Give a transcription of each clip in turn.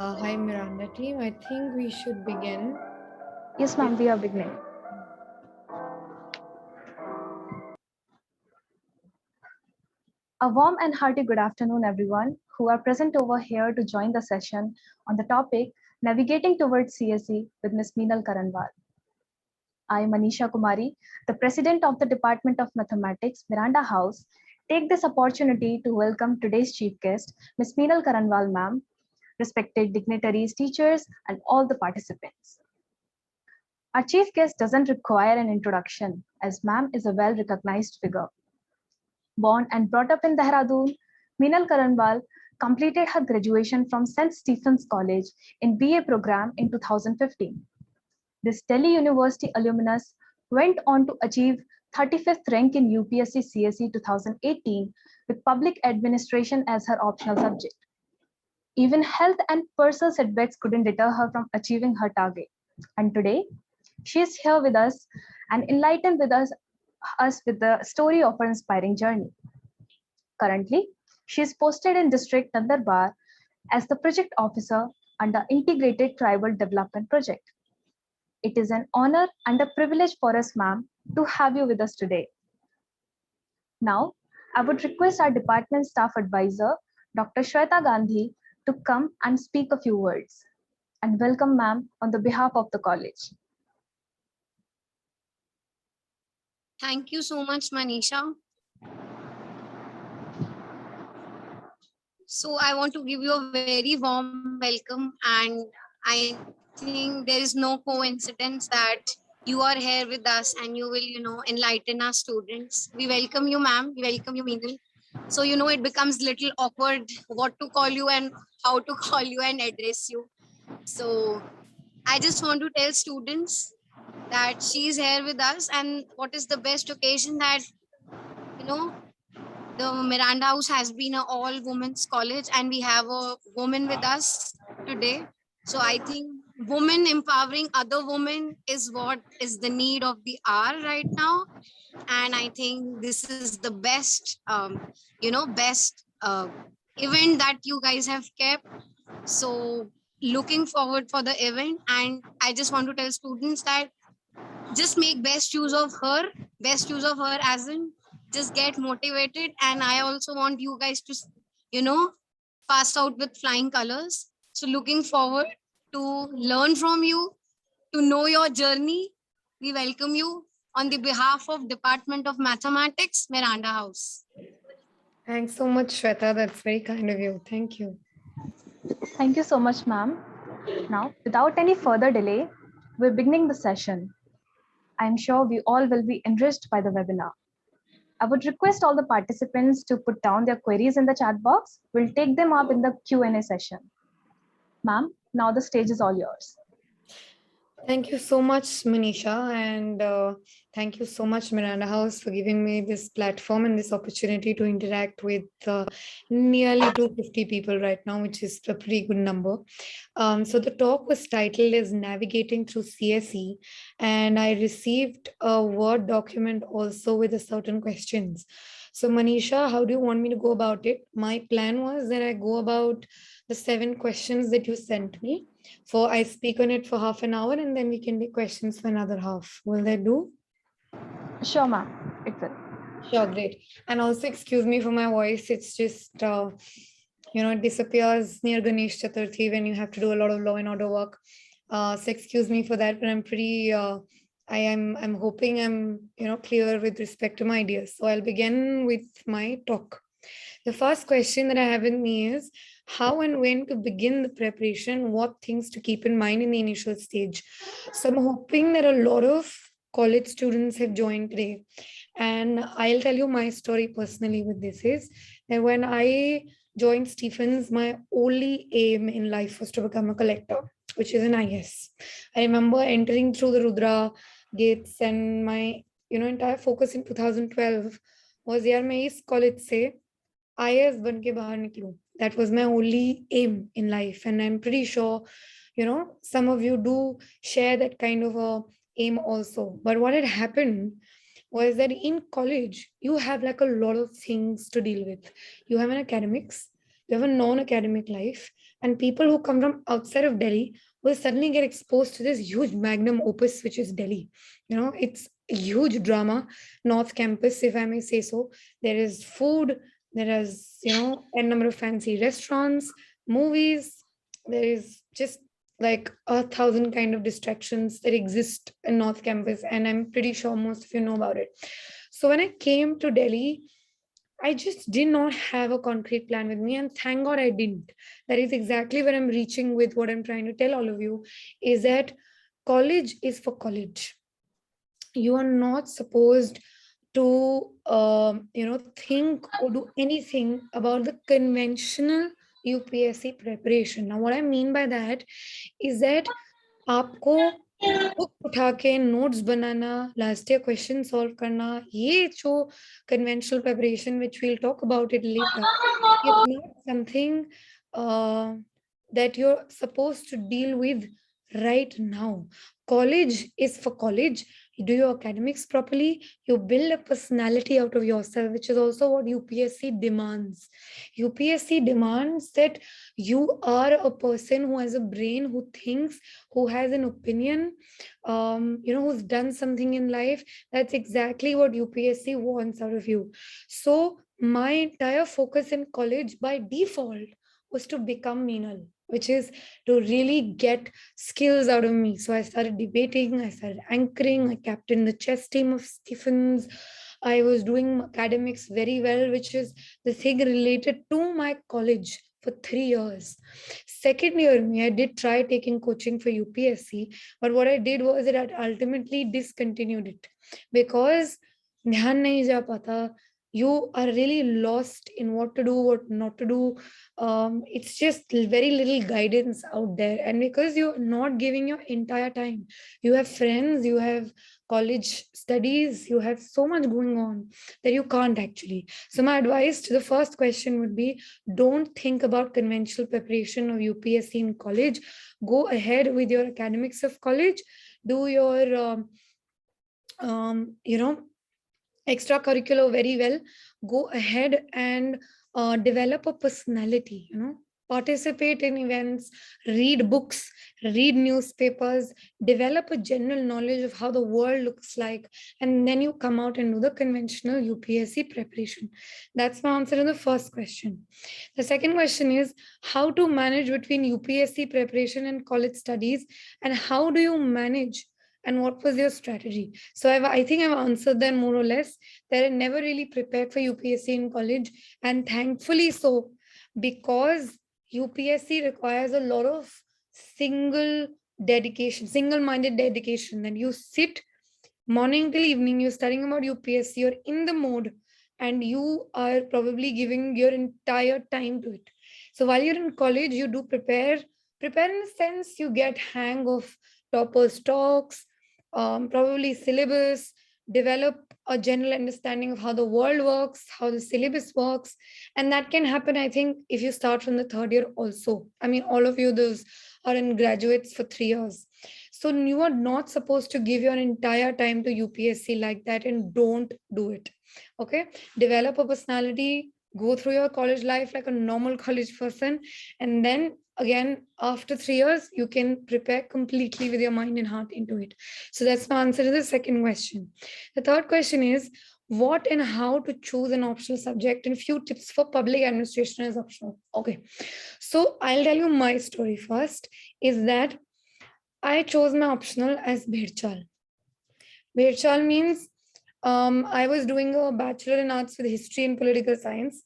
Hi Miranda team, I think we should begin. Yes, ma'am, we are beginning. A warm and hearty good afternoon, everyone who are present over here to join the session on the topic Navigating Towards CSE with Ms. Minal Karanwal. I, Manisha Kumari, the President of the Department of Mathematics, Miranda House, take this opportunity to welcome today's chief guest, Ms. Minal Karanwal, ma'am, respected dignitaries, teachers, and all the participants. Our chief guest doesn't require an introduction, as ma'am is a well-recognized figure. Born and brought up in Dehradun, Minal Karanwal completed her graduation from St. Stephen's College in BA program in 2015. This Delhi University alumnus went on to achieve 35th rank in UPSC CSE 2018 with public administration as her optional subject. Even health and personal setbacks couldn't deter her from achieving her target. And today, she is here with us and enlightened us with the story of her inspiring journey. Currently, she is posted in District Nandarbar as the project officer under Integrated Tribal Development Project. It is an honor and a privilege for us, ma'am, to have you with us today. Now, I would request our department staff advisor, Dr. Shweta Gandhi, to come and speak a few words. And welcome, ma'am, on the behalf of the college. Thank you so much, Manisha. So I want to give you a very warm welcome, and I think there is no coincidence that you are here with us and you will, enlighten our students. We welcome you, ma'am. We welcome you, Minal. So, it becomes little awkward what to call you and how to call you and address you. So I just want to tell students that she's here with us, and what is the best occasion that, you know, the Miranda House has been an all women's college, and we have a woman with us today. So I think women empowering other women is what is the need of the hour right now. And I think this is the best, best event that you guys have kept. So looking forward for the event. And I just want to tell students that just make best use of her as in just get motivated. And I also want you guys to, you know, pass out with flying colors. So looking forward to learn from you, to know your journey. We welcome you on the behalf of Department of Mathematics, Miranda House. Thanks so much, Shweta. That's very kind of you. Thank you. Thank you so much, ma'am. Now, without any further delay, we're beginning the session. I'm sure we all will be enriched by the webinar. I would request all the participants to put down their queries in the chat box. We'll take them up in the Q&A session. Ma'am, now the stage is all yours. Thank you so much, Manisha, and thank you so much, Miranda House, for giving me this platform and this opportunity to interact with nearly 250 people right now, which is a pretty good number. So the talk was titled as Navigating Through CSE, and I received a Word document also with a certain questions. So Manisha, how do you want me to go about it? My plan was that I go about the 7 questions that you sent me. I speak on it for half an hour and then we can take questions for another half. Will that do? Sure, ma'am. It will. Sure, great. And also excuse me for my voice. It's just, it disappears near Ganesh Chaturthi when you have to do a lot of law and order work. So excuse me for that, but I'm pretty, I'm hoping I'm, clear with respect to my ideas. So I'll begin with my talk. The first question that I have with me is, how and when to begin the preparation, what things to keep in mind in the initial stage. So I'm hoping that a lot of college students have joined today. And I'll tell you my story personally with this is that when I joined Stephens, my only aim in life was to become a collector, which is an IS. I remember entering through the Rudra gates and my, entire focus in 2012 was, yaar, main is college se IS ban ke bahar niklu. That was my only aim in life. And I'm pretty sure, some of you do share that kind of a aim also. But what had happened was that in college, you have like a lot of things to deal with. You have an academics, you have a non-academic life, And people who come from outside of Delhi will suddenly get exposed to this huge magnum opus, which is Delhi. It's a huge drama, North Campus, if I may say so. There is food, there is, a number of fancy restaurants, movies. There is just like 1,000 kind of distractions that exist in North Campus, and I'm pretty sure most of you know about it. So when I came to Delhi, I just did not have a concrete plan with me, and thank God I didn't. That is exactly where I'm reaching with what I'm trying to tell all of you, is that college is for college. You are not supposed to think or do anything about the conventional UPSC preparation. Now what I mean by that is that आपको book उठा के notes बनाना, last year question solve करना, ये जो conventional preparation which we will talk about it later is not something that you're supposed to deal with right now. College is for college. You do your academics properly, you build a personality out of yourself, which is also what UPSC demands. UPSC demands that you are a person who has a brain, who thinks, who has an opinion, who's done something in life. That's exactly what UPSC wants out of you. So my entire focus in college by default was to become Minal, which is to really get skills out of me. So I started debating, I started anchoring, I captained the chess team of Stephens. I was doing academics very well, which is the thing related to my college for 3 years. Second year, I did try taking coaching for UPSC, but what I did was that I ultimately discontinued it because ध्यान नहीं जा पाता. You are really lost in what to do, what not to do. It's just very little guidance out there, and because you're not giving your entire time, you have friends, you have college studies, you have so much going on that you can't actually. So my advice to the first question would be, don't think about conventional preparation of UPSC in college. Go ahead with your academics of college, do your extracurricular very well. Go ahead and develop a personality, participate in events, read books, read newspapers, develop a general knowledge of how the world looks like, and then you come out and do the conventional UPSC preparation. That's my answer to the first question. The second question is how to manage between UPSC preparation and college studies, and how do you manage, and what was your strategy? So I think I've answered them more or less. That I never really prepared for UPSC in college, and thankfully so, because UPSC requires a lot of single-minded dedication. That you sit morning till evening, you're studying about UPSC, you're in the mode, and you are probably giving your entire time to it. So while you're in college, you do prepare in the sense you get hang of toppers talks, probably syllabus, develop a general understanding of how the world works, how the syllabus works. And that can happen, I think, if you start from the third year also. I mean, all of you, those are in graduates for 3 years. So you are not supposed to give your entire time to UPSC like that, and don't do it. Okay, develop a personality, go through your college life like a normal college person, and then again after 3 years you can prepare completely with your mind and heart into it. So that's my answer to the second question. The third question is what and how to choose an optional subject, and few tips for public administration as optional. Okay, so I'll tell you my story first. Is that I chose my optional as Bhedchal. Bhedchal means I was doing a Bachelor in Arts with History and Political Science,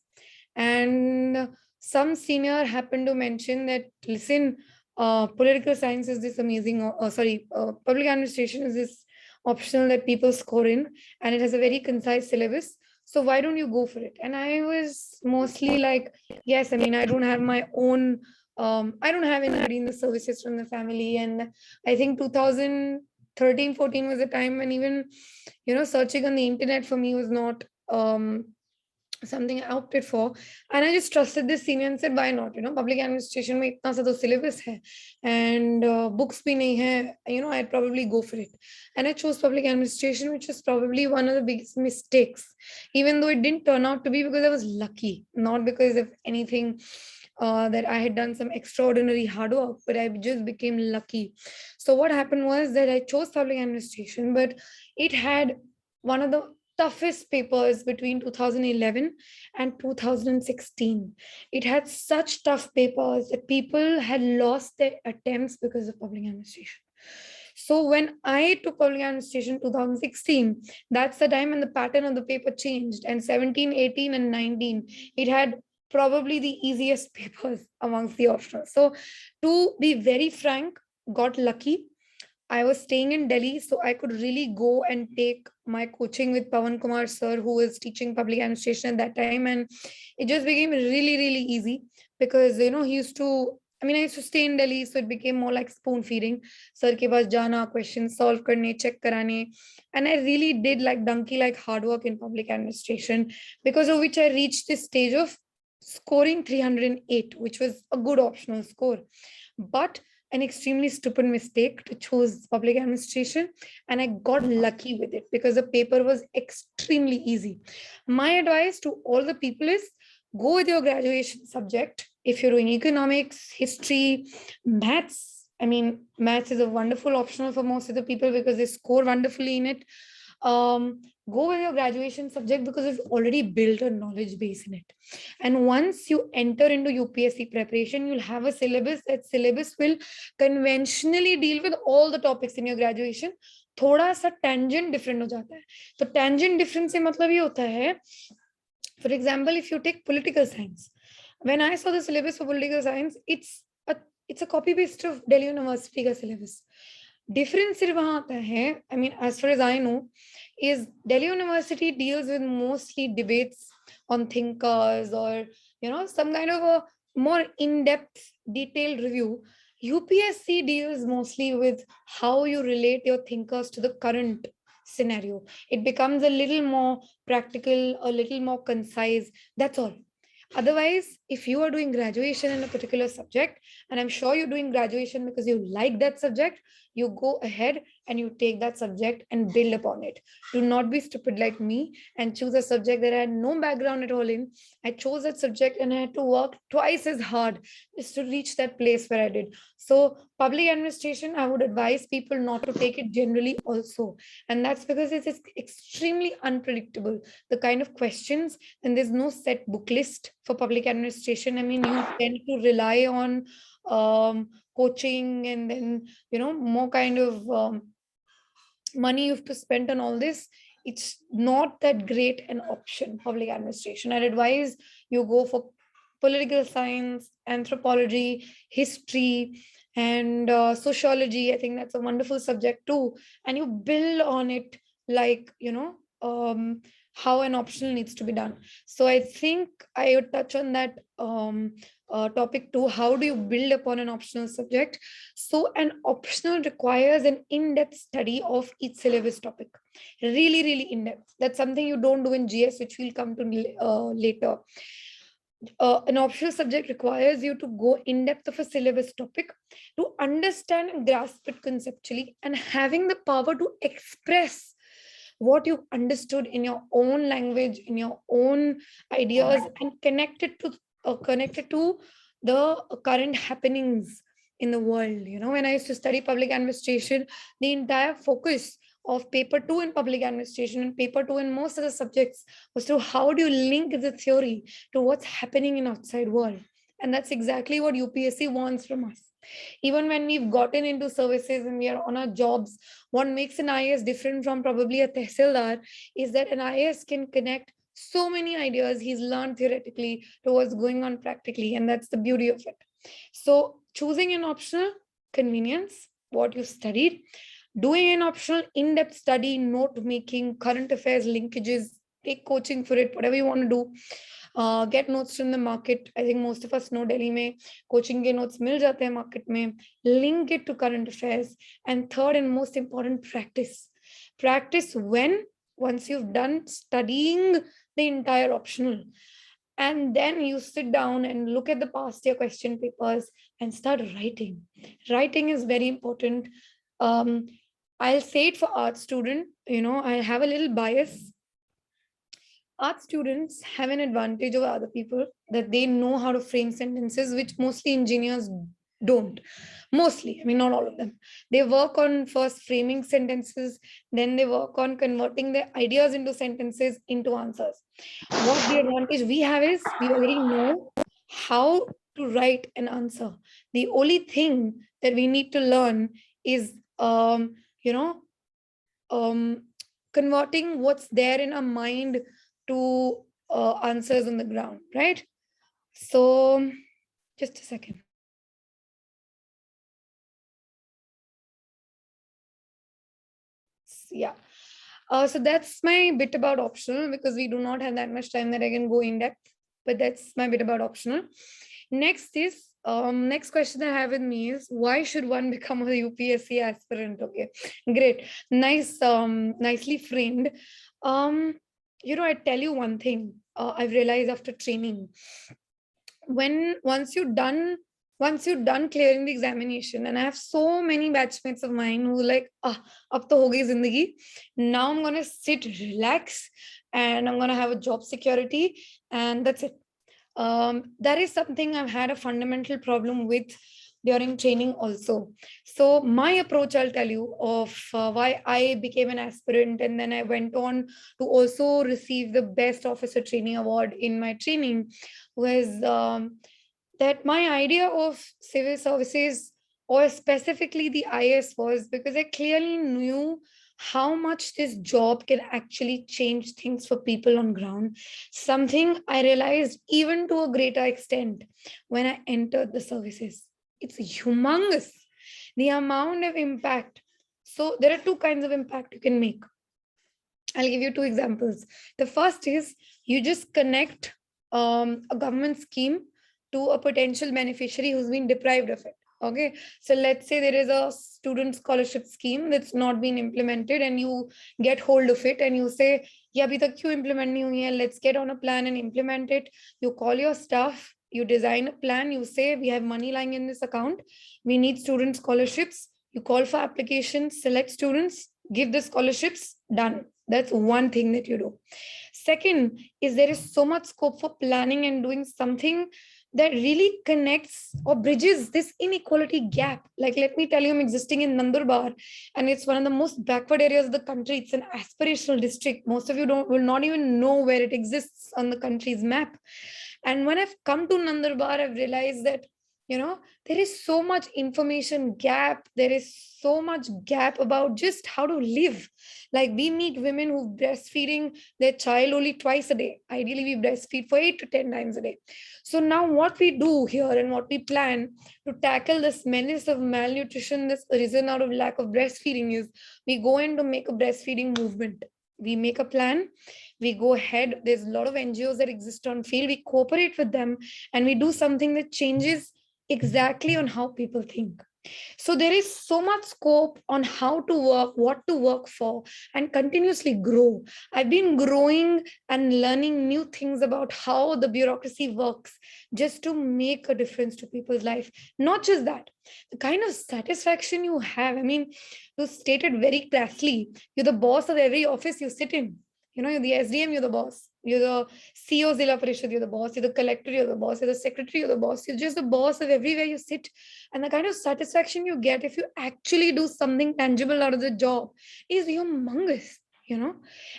and some senior happened to mention that, listen, political science is this amazing, public administration is this optional that people score in, and it has a very concise syllabus. So why don't you go for it? And I was mostly like, yes, I mean, I don't have my own, I don't have anybody in the services from the family. And I think 2013-14 was a time when even, searching on the internet for me was not something I opted for. And I just trusted this senior and said, why not? Public administration mein itna sa to syllabus hai, and books bhi nahi hai, I'd probably go for it. And I chose public administration, which is probably one of the biggest mistakes, even though it didn't turn out to be, because I was lucky, not because of anything that I had done some extraordinary hard work, but I just became lucky. So what happened was that I chose public administration, but it had one of the toughest papers between 2011 and 2016. It had such tough papers that people had lost their attempts because of public administration. So when I took public administration 2016, that's the time when the pattern of the paper changed. And 17, 18, and 19, it had probably the easiest papers amongst the optionals. So to be very frank, got lucky. I was staying in Delhi, so I could really go and take my coaching with Pawan Kumar sir, who was teaching public administration at that time. And it just became really, really easy because, he used to, I used to stay in Delhi, so it became more like spoon feeding. Sir ke paas jana, questions solve karne, check karane. And I really did like donkey like hard work in public administration, because of which I reached this stage of scoring 308, which was a good optional score. But an extremely stupid mistake to choose public administration, and I got lucky with it because the paper was extremely easy. My advice to all the people is go with your graduation subject. If you're doing economics, history, maths, maths is a wonderful optional for most of the people because they score wonderfully in it. Go with your graduation subject because you've already built a knowledge base in it. And once you enter into UPSC preparation, you'll have a syllabus. That syllabus will conventionally deal with all the topics in your graduation. थोड़ा सा tangent different हो जाता है. तो tangent different से मतलब ये होता है, for example, if you take political science, when I saw the syllabus for political science, it's a copy paste of Delhi University का syllabus. Difference सिर्फ वहाँ आता है, as far as I know, is Delhi University deals with mostly debates on thinkers or, some kind of a more in-depth, detailed review. UPSC deals mostly with how you relate your thinkers to the current scenario. It becomes a little more practical, a little more concise. That's all. Otherwise, if you are doing graduation in a particular subject, and I'm sure you're doing graduation because you like that subject, you go ahead and you take that subject and build upon it. Do not be stupid like me and choose a subject that I had no background at all in. I chose that subject and I had to work twice as hard just to reach that place where I did. So public administration, I would advise people not to take it generally also. And that's because it's extremely unpredictable. The kind of questions, and there's no set book list for public administration. You tend to rely on coaching, and then more kind of money you have to spend on all this. It's not that great an option, public administration. I'd advise you go for political science, anthropology, history, and sociology. I think that's a wonderful subject too, and you build on it like how an optional needs to be done. So I think I would touch on that topic too. How do you build upon an optional subject? So an optional requires an in-depth study of each syllabus topic. Really, really in-depth. That's something you don't do in GS, which we'll come to later. An optional subject requires you to go in depth of a syllabus topic to understand and grasp it conceptually, and having the power to express what you understood in your own language, in your own ideas, and connected to the current happenings in the world. When I used to study public administration, the entire focus of paper 2 in public administration and paper 2 in most of the subjects was to how do you link the theory to what's happening in outside world. And that's exactly what UPSC wants from us. Even when we've gotten into services and we are on our jobs, what makes an IAS different from probably a tehsildar is that an IAS can connect so many ideas he's learned theoretically to what's going on practically, and that's the beauty of it. So choosing an optional, convenience, what you studied, doing an optional in-depth study, note making, current affairs linkages, take coaching for it, whatever you want to do. Get notes from the market. I think most of us know Delhi mein coaching ke notes mil jate hain market mein. Link it to current affairs. And third and most important, practice. Practice once you've done studying the entire optional, and then you sit down and look at the past year question papers and start writing. Writing is very important. I'll say it for art student, I have a little bias. art students have an advantage over other people, that they know how to frame sentences, which mostly engineers don't. Mostly, I mean, not all of them. They work on first framing sentences, then they work on converting their ideas into sentences into answers. What the advantage we have is we already know how to write an answer. The only thing that we need to learn is, you know, um, converting what's there in our mind to answers on the ground, right? So, just a second. Yeah. So that's my bit about optional, because we do not have that much time that I can go in depth, but that's my bit about optional. Next is, next question I have with me is, why should one become a UPSC aspirant? Okay, great. Nice, nicely framed. I tell you one thing, I've realized after training, once you're done clearing the examination, and I have so many batchmates of mine who like, ab to ho gayi zindagi, now I'm going to sit, relax, and I'm going to have a job security, and that's it. That is something I've had a fundamental problem with during training also. So my approach, I'll tell you, of why I became an aspirant, and then I went on to also receive the best officer training award in my training, was that my idea of civil services, or specifically the IS, was because I clearly knew how much this job can actually change things for people on ground. Something I realized even to a greater extent when I entered the services. It's humongous, the amount of impact. So there are two kinds of impact you can make. I'll give you two examples. The first is, you just connect a government scheme to a potential beneficiary who's been deprived of it. Okay, so let's say there is a student scholarship scheme that's not been implemented, and you get hold of it and you say, yeah, abhi tak kyun implement nahi hui hai? Let's get on a plan and implement it. You call your staff, you design a plan, you say, we have money lying in this account, we need student scholarships. You call for applications, select students, give the scholarships, done. That's one thing that you do. Second is, there is so much scope for planning and doing something that really connects or bridges this inequality gap. Like, let me tell you, I'm existing in Nandurbar, and it's one of the most backward areas of the country. It's an aspirational district. Most of you will not even know where it exists on the country's map. And when I've come to Nandurbar, I've realized that, there is so much information gap. There is so much gap about just how to live. Like, we meet women who breastfeeding their child only twice a day. Ideally, we breastfeed for 8 to 10 times a day. So now what we do here and what we plan to tackle this menace of malnutrition, this arisen out of lack of breastfeeding, is we go in to make a breastfeeding movement. We make a plan, we go ahead. There's a lot of NGOs that exist on field. We cooperate with them, and we do something that changes exactly on how people think. So there is so much scope on how to work, what to work for, and continuously grow. I've been growing and learning new things about how the bureaucracy works, just to make a difference to people's life. Not just that, the kind of satisfaction you have. I mean, you stated very clearly, you're the boss of every office you sit in. You're the SDM, you're the boss. You're the CEO, Zilla Parishad, you're the boss. You're the collector, you're the boss. You're the secretary, you're the boss. You're just the boss of everywhere you sit. And the kind of satisfaction you get if you actually do something tangible out of the job is humongous,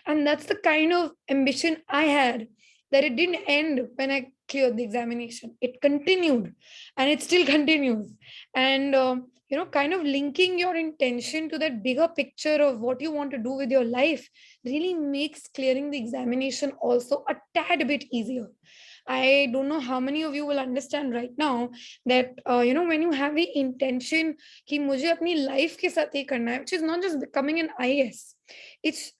And that's the kind of ambition I had, that it didn't end when I cleared the examination. It continued, and it still continues. And, kind of linking your intention to that bigger picture of what you want to do with your life really makes clearing the examination also a tad bit easier. I don't know how many of you will understand right now that, when you have the intention कि मुझे अपनी life के साथ ये करना है, which is not just becoming an IS,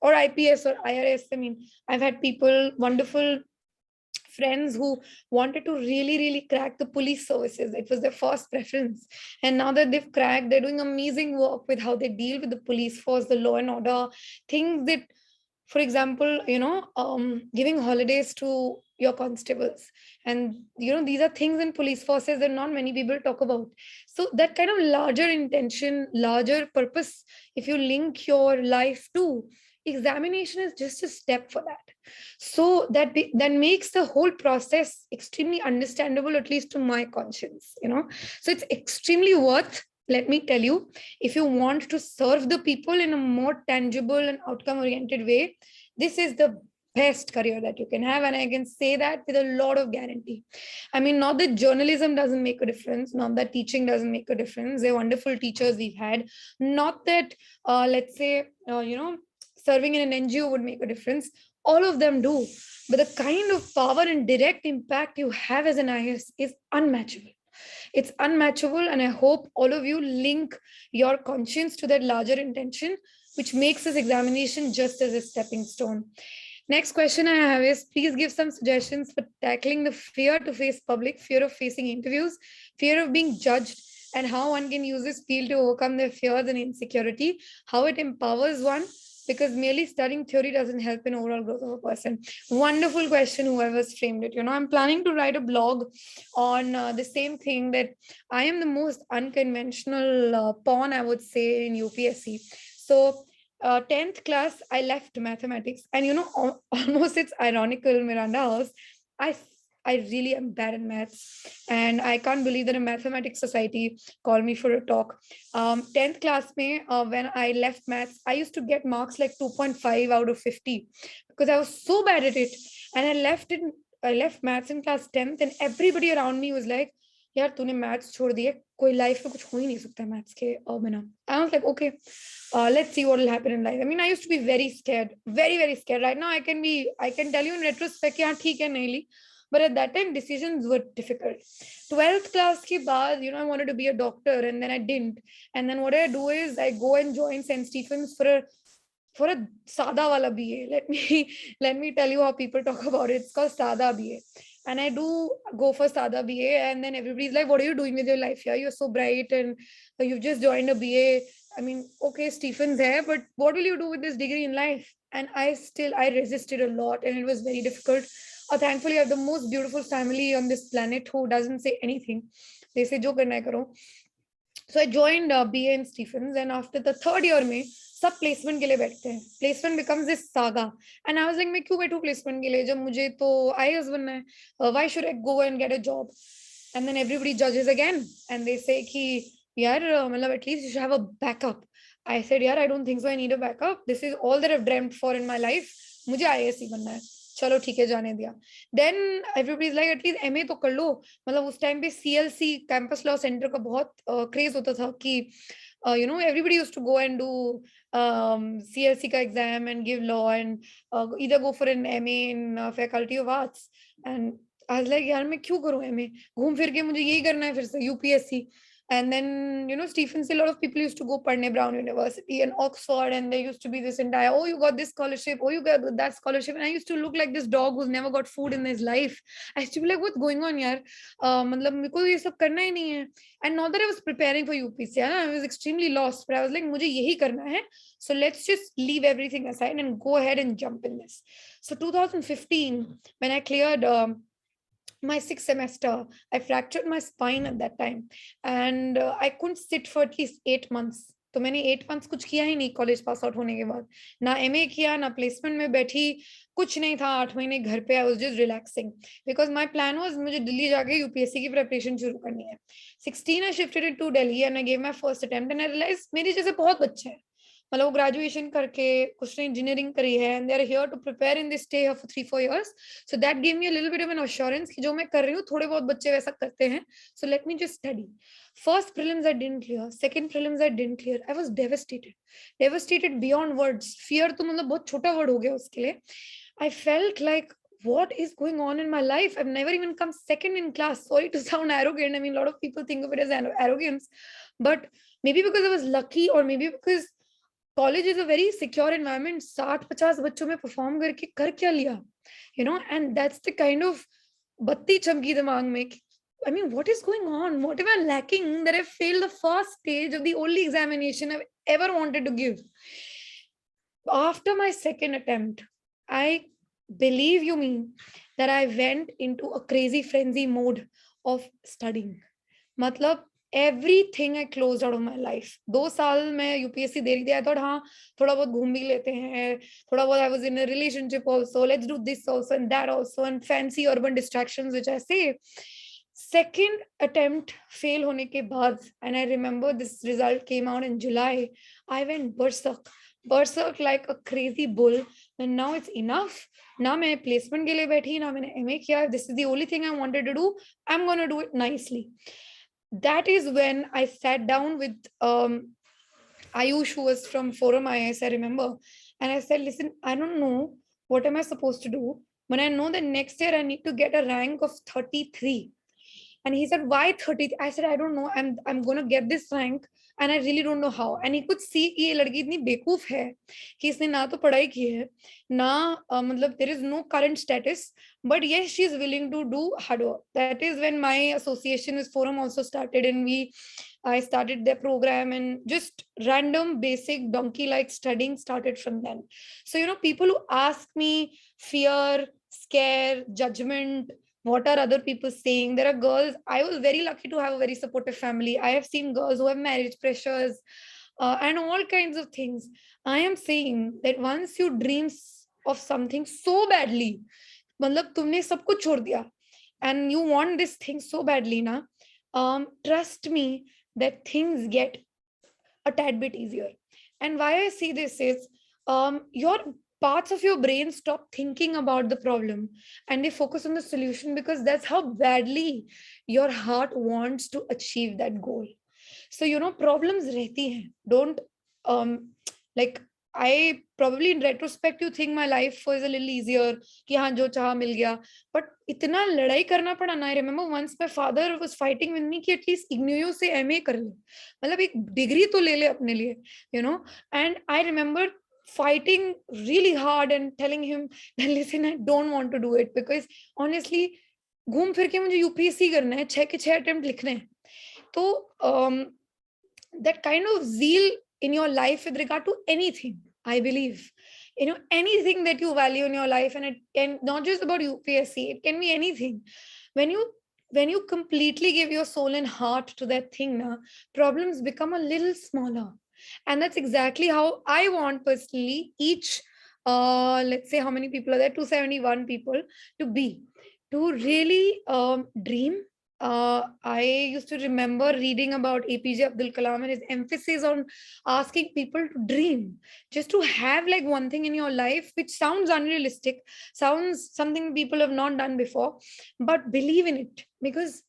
or IPS or IRS. I mean, I've had people, wonderful friends who wanted to really, really crack the police services. It was their first preference. And now that they've cracked, they're doing amazing work with how they deal with the police force, the law and order, things that, for example, giving holidays to your constables. And, these are things in police forces that not many people talk about. So that kind of larger intention, larger purpose, if you link your life to, Examination is just a step for that. So that makes the whole process extremely understandable, at least to my conscience, So it's extremely worth, let me tell you, if you want to serve the people in a more tangible and outcome oriented way, this is the best career that you can have. And I can say that with a lot of guarantee. I mean, not that journalism doesn't make a difference, not that teaching doesn't make a difference. They're wonderful teachers we've had. Not that, let's say, serving in an NGO would make a difference. All of them do. But the kind of power and direct impact you have as an IS is unmatchable. It's unmatchable. And I hope all of you link your conscience to that larger intention, which makes this examination just as a stepping stone. Next question I have is, please give some suggestions for tackling the fear to face public, fear of facing interviews, fear of being judged, and how one can use this field to overcome their fears and insecurity, how it empowers one, because merely studying theory doesn't help in overall growth of a person. Wonderful question, whoever's framed it. I'm planning to write a blog on the same thing, that I am the most unconventional pawn, I would say, in UPSC. So 10th class, I left mathematics. And almost it's ironical, Miranda House, I really am bad at maths. And I can't believe that a mathematics society called me for a talk. 10th class mein, when I left maths, I used to get marks like 2.5 out of 50 because I was so bad at it. And I left maths in class 10th, and everybody around me was like, यार तूने maths छोड़ दिए, कोई life में कुछ हो ही नहीं सकता मैथ्स के बिना. I was like, okay, let's see what will happen in life. I mean, I used to be very scared, very, very scared. Right now, I can tell you in retrospect, yeah, theek hai, nahi li. But at that time, decisions were difficult. 12th class ke baad, I wanted to be a doctor, and then I didn't. And then what I do is I go and join St. Stephen's for a sada wala BA. Let me tell you how people talk about it. It's called sada BA. And I do go for sada BA, and then everybody's like, what are you doing with your life here? You're so bright and you've just joined a BA. I mean, okay, Stephen's there, but what will you do with this degree in life? And I resisted a lot, and it was very difficult. Thankfully, I have the most beautiful family on this planet who doesn't say anything. They say, jo karna hai karo. So I joined BA in Stephens, and after the third year में सब placement के लिए बैठते हैं. Placement becomes this saga, and I was like, मैं क्यों बैठूं placement के लिए जब मुझे तो IAS बनना है? Why should I go and get a job? And then everybody judges again, and they say कि यार मतलब at least you should have a backup. I said, यार I don't think so. I need a backup. This is all that I've dreamt for in my life. मुझे IAS ही बनना है. चलो ठीक है जाने दिया. Then everybody is like, at least MA तो कर लो. मतलब उस टाइम पे CLC कैंपस लॉ सेंटर का बहुत क्रेज होता था कि everybody used to go and do CLC का exam and give law and either go for an MA in Faculty of Arts. And I was like, यार मैं क्यों करूँ MA? घूम फिर के मुझे यही करना है फिर से UPSC. And then, Stephen's, a lot of people used to go Padne Brown University and Oxford, and there used to be this entire, oh, you got this scholarship, oh, you got that scholarship. And I used to look like this dog who's never got food in his life. I used to be like, what's going on, yaar? Matlab, मेरे को ये सब करना ही नहीं है. And not that I was preparing for UPSC, I was extremely lost, but I was like, मुझे यही करना है. So let's just leave everything aside and go ahead and jump in this. So 2015, when I cleared my 6th semester, I fractured my spine at that time, and I couldn't sit for at least 8 months. तो मैंने 8 months कुछ किया ही नहीं college pass out होने के बाद. ना MA किया, ना प्लेसमेंट में बैठी, कुछ नहीं था. 8 महीने घर पे. I was just relaxing because my plan was मुझे दिल्ली जाके UPSC की प्रिपरेशन शुरू करनी है. 16 I shifted it to Delhi and I gave my first attempt, and I realized मेरे जैसे बहुत बच्चे हैं. मतलब वो ग्रेजुएशन करके कुछ ने इंजीनियरिंग करी है, and they are here to prepare in this stay here for 3-4 years. So that gave me a little bit of an assurance कि जो मैं कर रही हूँ थोड़े बहुत बच्चे वैसा करते हैं. So let me just study. First prelims I didn't clear, second prelims I didn't clear. I was devastated beyond words. Fear तो मतलब बहुत छोटा word हो गया उसके लिए. I felt like, what is going on in my life? I've never even come second in class. Sorry to sound arrogant. I mean, a lot of people think of it as arrogance, but maybe because I was lucky, or maybe because college is a very secure environment. 60-50 बच्चों में perform करके कर क्या लिया? And that's the kind of बत्ती चमकी दिमाग में. I mean, what is going on? What am I lacking that I failed the first stage of the only examination I've ever wanted to give? After my second attempt, I believe you me that I went into a crazy frenzy mode of studying. मतलब everything I closed out of my life. 2 साल मैं UPSC दे रही थी. I thought हाँ थोड़ा बहुत घूम भी लेते हैं, थोड़ा बहुत I was in a relationship also, let's do this also and that also, and fancy urban distractions which I say. Second attempt fail होने के बाद, and I remember this result came out in July, I went berserk like a crazy bull, and now it's enough. ना मैं placement के लिए बैठी, ना मैंने MA किया. This is the only thing I wanted to do. I'm gonna do it nicely. That is when I sat down with Ayush, who was from Forum IS, I remember, and I said, listen, I don't know what am I supposed to do, but I know that next year I need to get a rank of 33. And he said, why 30? I said, I don't know. I'm going to get this rank and I really don't know how. And he could see कि ये लड़की इतनी बेवकूफ है कि इसने ना तो पढ़ाई की है ना मतलब there is no current status, but yes, she is willing to do hard work. That is when my association with Forum also started, and I started their program, and just random basic donkey like studying started from then. So people who ask me fear, scare, judgment, what are other people saying? There are girls. I was very lucky to have a very supportive family. I have seen girls who have marriage pressures and all kinds of things. I am saying that once you dream of something so badly, मतलब तुमने सब कुछ छोड़ दिया, and you want this thing so badly ना, trust me that things get a tad bit easier. And why I see this is your parts of your brain stop thinking about the problem and they focus on the solution, because that's how badly your heart wants to achieve that goal. So problems rehti hain. Don't like, I probably in retrospect you think my life was a little easier कि हाँ जो चाहा मिल गया, but इतना लड़ाई करना पड़ा ना. I remember once my father was fighting with me कि at least IGNOU से MA कर ले, मतलब एक डिग्री तो ले ले अपने लिए, and I remember fighting really hard and telling him that listen, I don't want to do it, because honestly घूम फिर के मुझे UPSC करना है, 6 के 6 अटेम्प्ट लिखने हैं. तो that kind of zeal in your life with regard to anything, I believe, anything that you value in your life, and it can not just about UPSC, it can be anything. When you completely give your soul and heart to that thing, problems become a little smaller. And that's exactly how I want personally each, let's say how many people are there, 271 people, to really dream. I used to remember reading about APJ Abdul Kalam and his emphasis on asking people to dream, just to have like one thing in your life which sounds unrealistic, sounds something people have not done before, but believe in it, because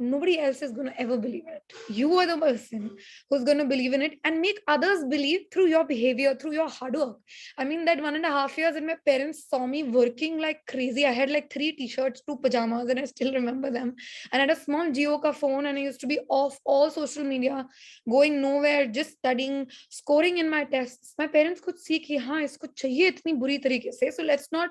nobody else is going to ever believe in it. You are the person who's going to believe in it and make others believe through your behavior, through your hard work. I mean, that 1.5 years and my parents saw me working like crazy. I had like 3 t-shirts, 2 pajamas, and I still remember them. And I had a small Jio ka phone, and I used to be off all social media, going nowhere, just studying, scoring in my tests. My parents could see कि हाँ इसको चाहिए इतनी बुरी तरीके से, so let's not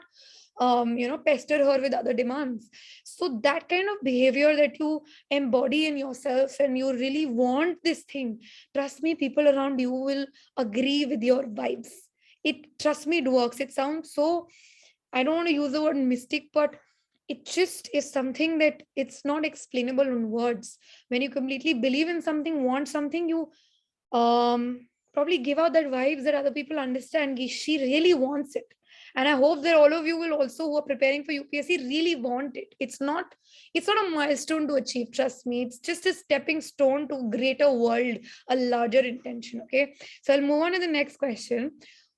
pester her with other demands. So that kind of behavior that you embody in yourself and you really want this thing, trust me, people around you will agree with your vibes. Trust me, it works. It sounds so, I don't want to use the word mystic, but it just is something that it's not explainable in words. When you completely believe in something, want something, you probably give out that vibes that other people understand. She really wants it. And I hope that all of you will also, who are preparing for UPSC, really want it. It's not a milestone to achieve, trust me. It's just a stepping stone to a greater world, a larger intention. Okay. So I'll move on to the next question.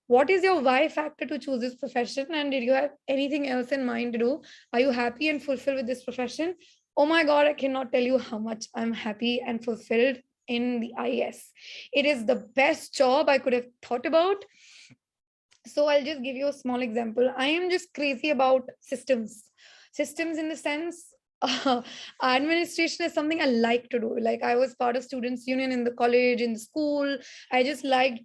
What is your why factor to choose this profession? And did you have anything else in mind to do? Are you happy and fulfilled with this profession? Oh my God, I cannot tell you how much I'm happy and fulfilled in the IAS. It is the best job I could have thought about. So I'll just give you a small example. I am just crazy about systems in the sense, administration is something I like to do. Like I was part of students union in the college, in the school. I just liked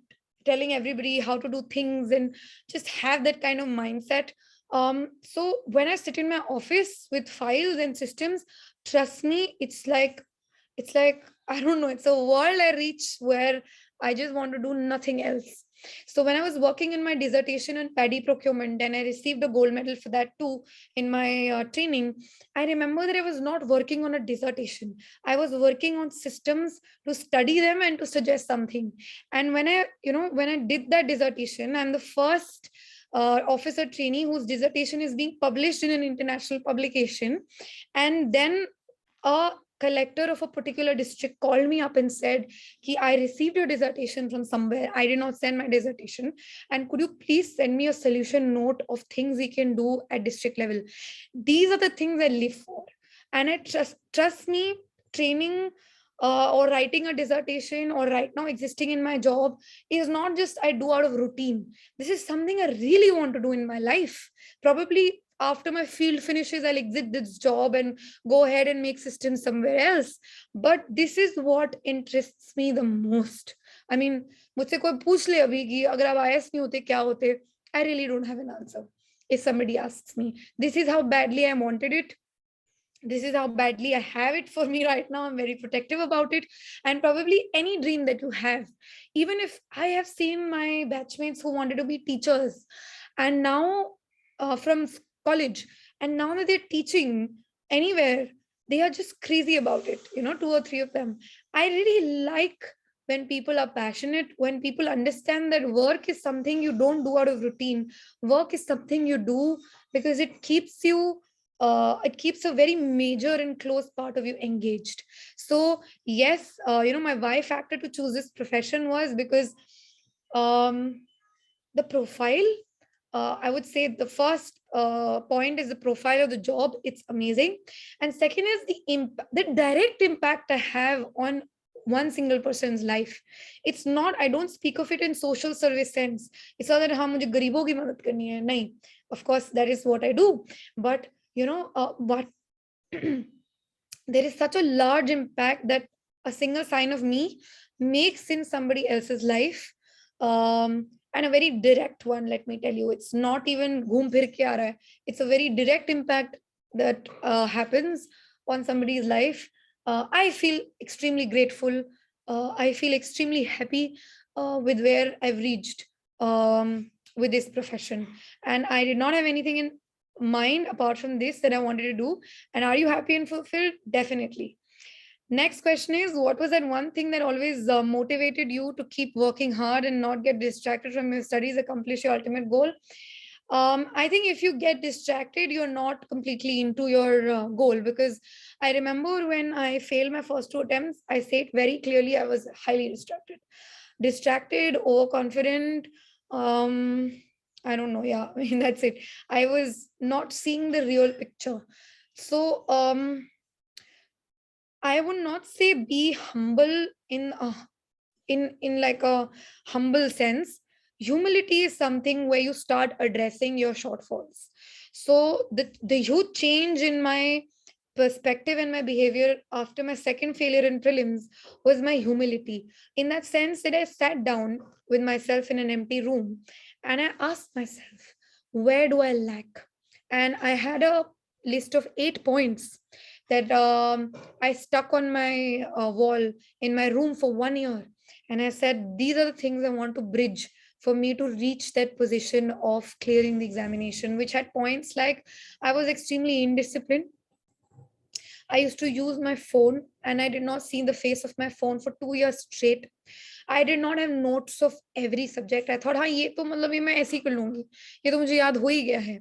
telling everybody how to do things and just have that kind of mindset. So when I sit in my office with files and systems, trust me, it's like, I don't know, it's a world I reach where I just want to do nothing else. So when I was working in my dissertation on paddy procurement, and I received a gold medal for that too in my training, I remember that I was not working on a dissertation. I was working on systems to study them and to suggest something. And when I did that dissertation, I'm the first officer trainee whose dissertation is being published in an international publication. And then a collector of a particular district called me up and said, I received your dissertation from somewhere. I did not send my dissertation. And could you please send me a solution note of things we can do at district level? These are the things I live for. And I trust me, training or writing a dissertation or right now existing in my job is not just I do out of routine. This is something I really want to do in my life. Probably after my field finishes, I'll exit this job and go ahead and make systems somewhere else. But this is what interests me the most. I mean, मुझसे कोई पूछ ले अभी कि अगर आप IAS नहीं होते क्या होते? I really don't have an answer. If somebody asks me, this is how badly I wanted it. This is how badly I have it for me right now. I'm very protective about it. And probably any dream that you have, even if I have seen my batchmates who wanted to be teachers and now from college, and now that they're teaching anywhere, they are just crazy about it, 2 or 3 of them. I really like when people are passionate, when people understand that work is something you don't do out of routine. Work is something you do because it keeps you it keeps a very major and close part of you engaged. So yes, my why factor to choose this profession was because the profile, I would say the first point is the profile of the job. It's amazing. And second is the direct impact I have on one single person's life. It's not, I don't speak of it in social service sense. It's not that हाँ मुझे गरीबों की मदद करनी है. नहीं, of course that is what I do. But but there is such a large impact that a single sign of me makes in somebody else's life. And a very direct one, let me tell you. It's not even ghoom phir ke aa raha hai. It's a very direct impact that happens on somebody's life. I feel extremely grateful. I feel extremely happy with where I've reached with this profession. And I did not have anything in mind apart from this that I wanted to do. And are you happy and fulfilled? Definitely. Next question is, what was that one thing that always motivated you to keep working hard and not get distracted from your studies, accomplish your ultimate goal? I think if you get distracted, you're not completely into your goal, because I remember when I failed my first 2 attempts, I say it very clearly, I was highly distracted, overconfident. I don't know. Yeah, I mean, that's it. I was not seeing the real picture. So I would not say be humble in like a humble sense. Humility is something where you start addressing your shortfalls. So the huge change in my perspective and my behavior after my second failure in prelims was my humility. In that sense that I sat down with myself in an empty room and I asked myself, where do I lack? And I had a list of 8 points that I stuck on my wall in my room for 1 year. And I said, these are the things I want to bridge for me to reach that position of clearing the examination, which had points like I was extremely indisciplined. I used to use my phone and I did not see the face of my phone for 2 years straight. I did not have notes of every subject. I thought, हाँ ये तो मतलब ये मैं ऐसे ही कर लूंगी, ये तो मुझे याद हो ही गया है.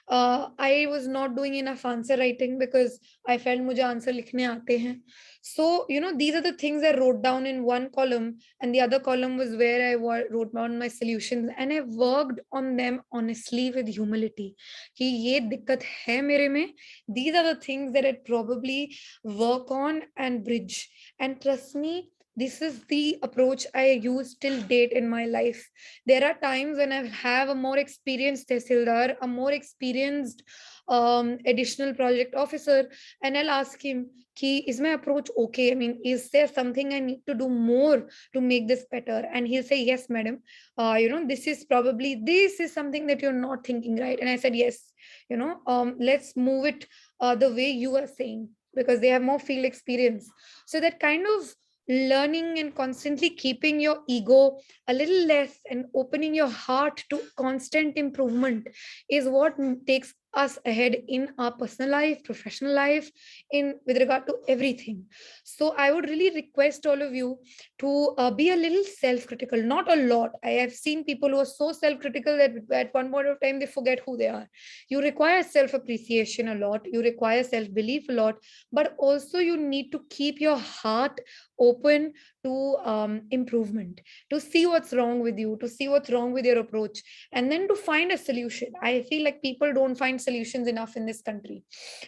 I was not doing enough answer writing because I felt मुझे answer लिखने आते हैं. So, these are the things I wrote down in one column, and the other column was where I wrote down my solutions, and I worked on them honestly with humility. कि ये दिक्कत है मेरे में. These are the things that I'd probably work on and bridge. And trust me, this is the approach I use till date in my life. There are times when I have a more experienced tehsildar, a more experienced additional project officer, and I'll ask him, is my approach okay? I mean, is there something I need to do more to make this better? And he'll say, yes, madam. This is something that you're not thinking right. And I said, yes, let's move it the way you are saying, because they have more field experience. So that kind of learning and constantly keeping your ego a little less and opening your heart to constant improvement is what takes us ahead in our personal life, professional life, in with regard to everything. So I would really request all of you to be a little self-critical, not a lot. I have seen people who are so self-critical that at one point of time they forget who they are. You require self-appreciation a lot, you require self-belief a lot, but also you need to keep your heart open to improvement, to see what's wrong with you, to see what's wrong with your approach, and then to find a solution. I feel like people don't find solutions enough in this country.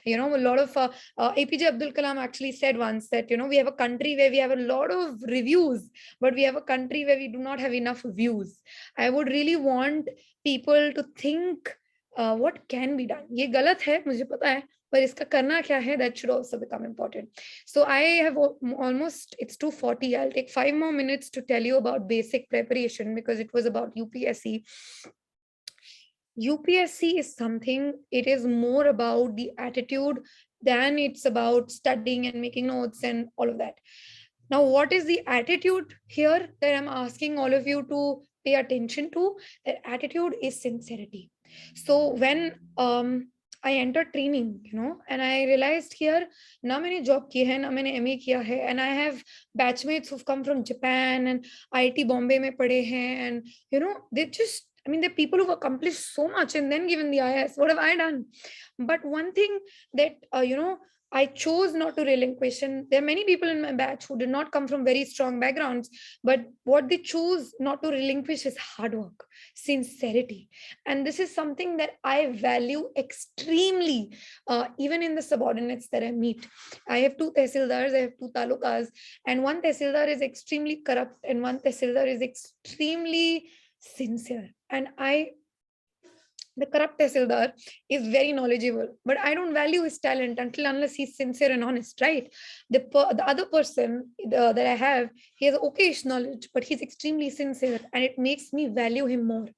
You know, a lot of APJ Abdul Kalam actually said once that, you know, we have a country where we have a lot of reviews, but we have a country where we do not have enough views. I would really want people to think what can be done. ये गलत है, मुझे पता है, पर इसका करना क्या है, that should also become important. So I have almost, it's 2:40. I'll take 5 more minutes to tell you about basic preparation because it was about UPSC. UPSC is something, it is more about the attitude than it's about studying and making notes and all of that. Now, what is the attitude here that I'm asking all of you to pay attention to? That attitude is sincerity. So when I entered training, you know, and I realized here, na maine job ki hai, na maine MA kiya hai, and I have batchmates who've come from Japan and IIT Bombay mein pade hain, and you know, they just, I mean, they're people who've accomplished so much and then given the IS. What have I done? But one thing that, you know, I chose not to relinquish, and there are many people in my batch who did not come from very strong backgrounds, but what they choose not to relinquish is hard work, sincerity. And this is something that I value extremely, even in the subordinates that I meet. I have 2 tehsildars, I have 2 talukas, and one tehsildar is extremely corrupt and one tehsildar is extremely sincere. And the corrupt tehsildar is very knowledgeable, but I don't value his talent until unless he's sincere and honest, right? The other person that I have, he has okayish knowledge, but he's extremely sincere, and it makes me value him more.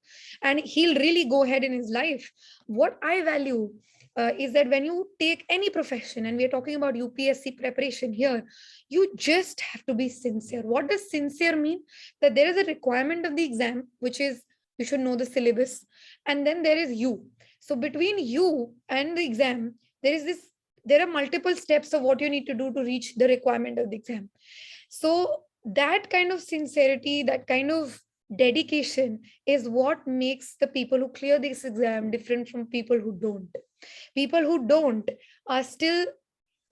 And he'll really go ahead in his life. What I value is that when you take any profession, and we're talking about UPSC preparation here, you just have to be sincere. What does sincere mean? That there is a requirement of the exam, which is you should know the syllabus, and then there is you. So between you and the exam, there are multiple steps of what you need to do to reach the requirement of the exam. So that kind of sincerity, that kind of dedication is what makes the people who clear this exam different from people who don't. People who don't are still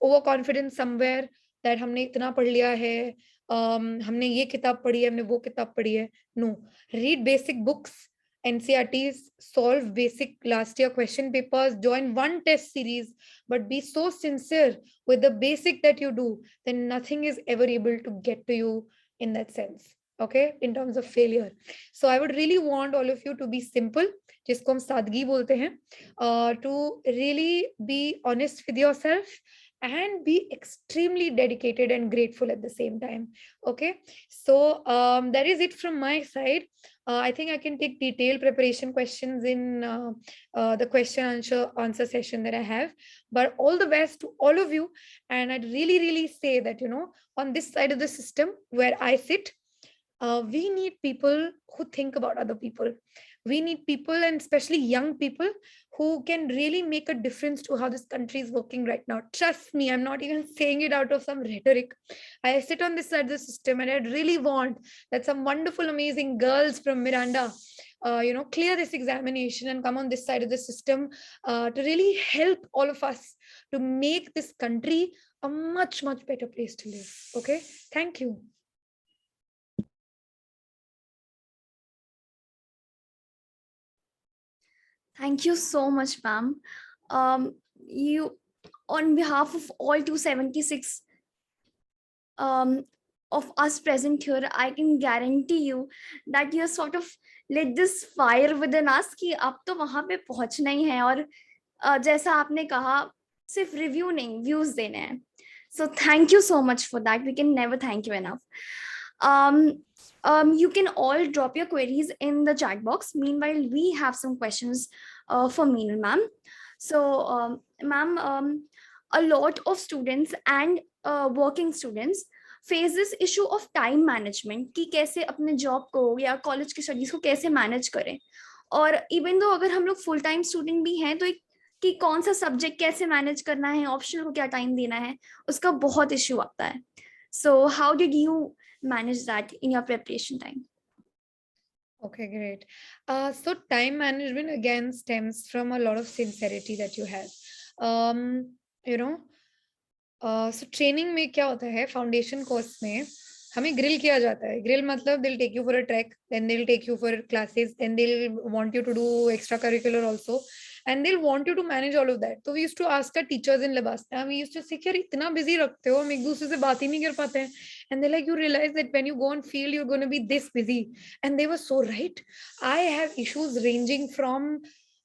overconfident somewhere that हमने इतना पढ़ लिया है, हमने ये किताब पढ़ी है, हमने वो किताब पढ़ी है. No, read basic books, NCRTs, solve basic last year question papers, join one test series, but be so sincere with the basic that you do, then nothing is ever able to get to you in that sense. Okay, in terms of failure. So I would really want all of you to be simple, जिसको हम सादगी बोलते हैं, to really be honest with yourself and be extremely dedicated and grateful at the same time. Okay, so that is it from my side. I think I can take detailed preparation questions in the question answer session that I have, but all the best to all of you. And I'd really say that, you know, on this side of the system where I sit, we need people who think about other people. We need people, and especially young people, who can really make a difference to how this country is working right now. Trust me, I'm not even saying it out of some rhetoric. I sit on this side of the system, and I'd really want that some wonderful, amazing girls from Miranda, you know, clear this examination and come on this side of the system to really help all of us to make this country a much better place to live. Okay, thank you. Thank you so much, ma'am. You, on behalf of all 276 of us present here, I can guarantee you that you're sort of lit this fire within us कि अब तो वहां पे पहुंचना ही है, और जैसा आपने कहा, सिर्फ रिव्यू नहीं, व्यूज देने हैं. So thank you so much for that. We can never thank you enough. You can all drop your queries in the chat box. Meanwhile, we have some questions for Minal ma'am. So, ma'am, a lot of students and working students face this issue of time management कि कैसे अपने job को या college की studies को कैसे manage करें. और इवन दो अगर हम लोग फुल टाइम स्टूडेंट भी हैं तो कि कौन सा सब्जेक्ट कैसे मैनेज करना है, ऑप्शनल को क्या टाइम देना है, उसका बहुत इश्यू आता है. So how did you manage that in your preparation time? Okay, great. So time management again stems from a lot of sincerity that you have. Um, you know, so training में क्या होता है, foundation course में हमें grill किया जाता है. Grill मतलब they'll take you for a trek, then they'll take you for classes, then they'll want you to do extracurricular also, and they'll want you to manage all of that. So we used to ask our teachers in Labasta, we used to say यार इतना busy रखते हो, हम एक दूसरे से बात ही नहीं कर पाते हैं. And they're like, you realize that when you go on field, you're going to be this busy. And they were so right. I have issues ranging from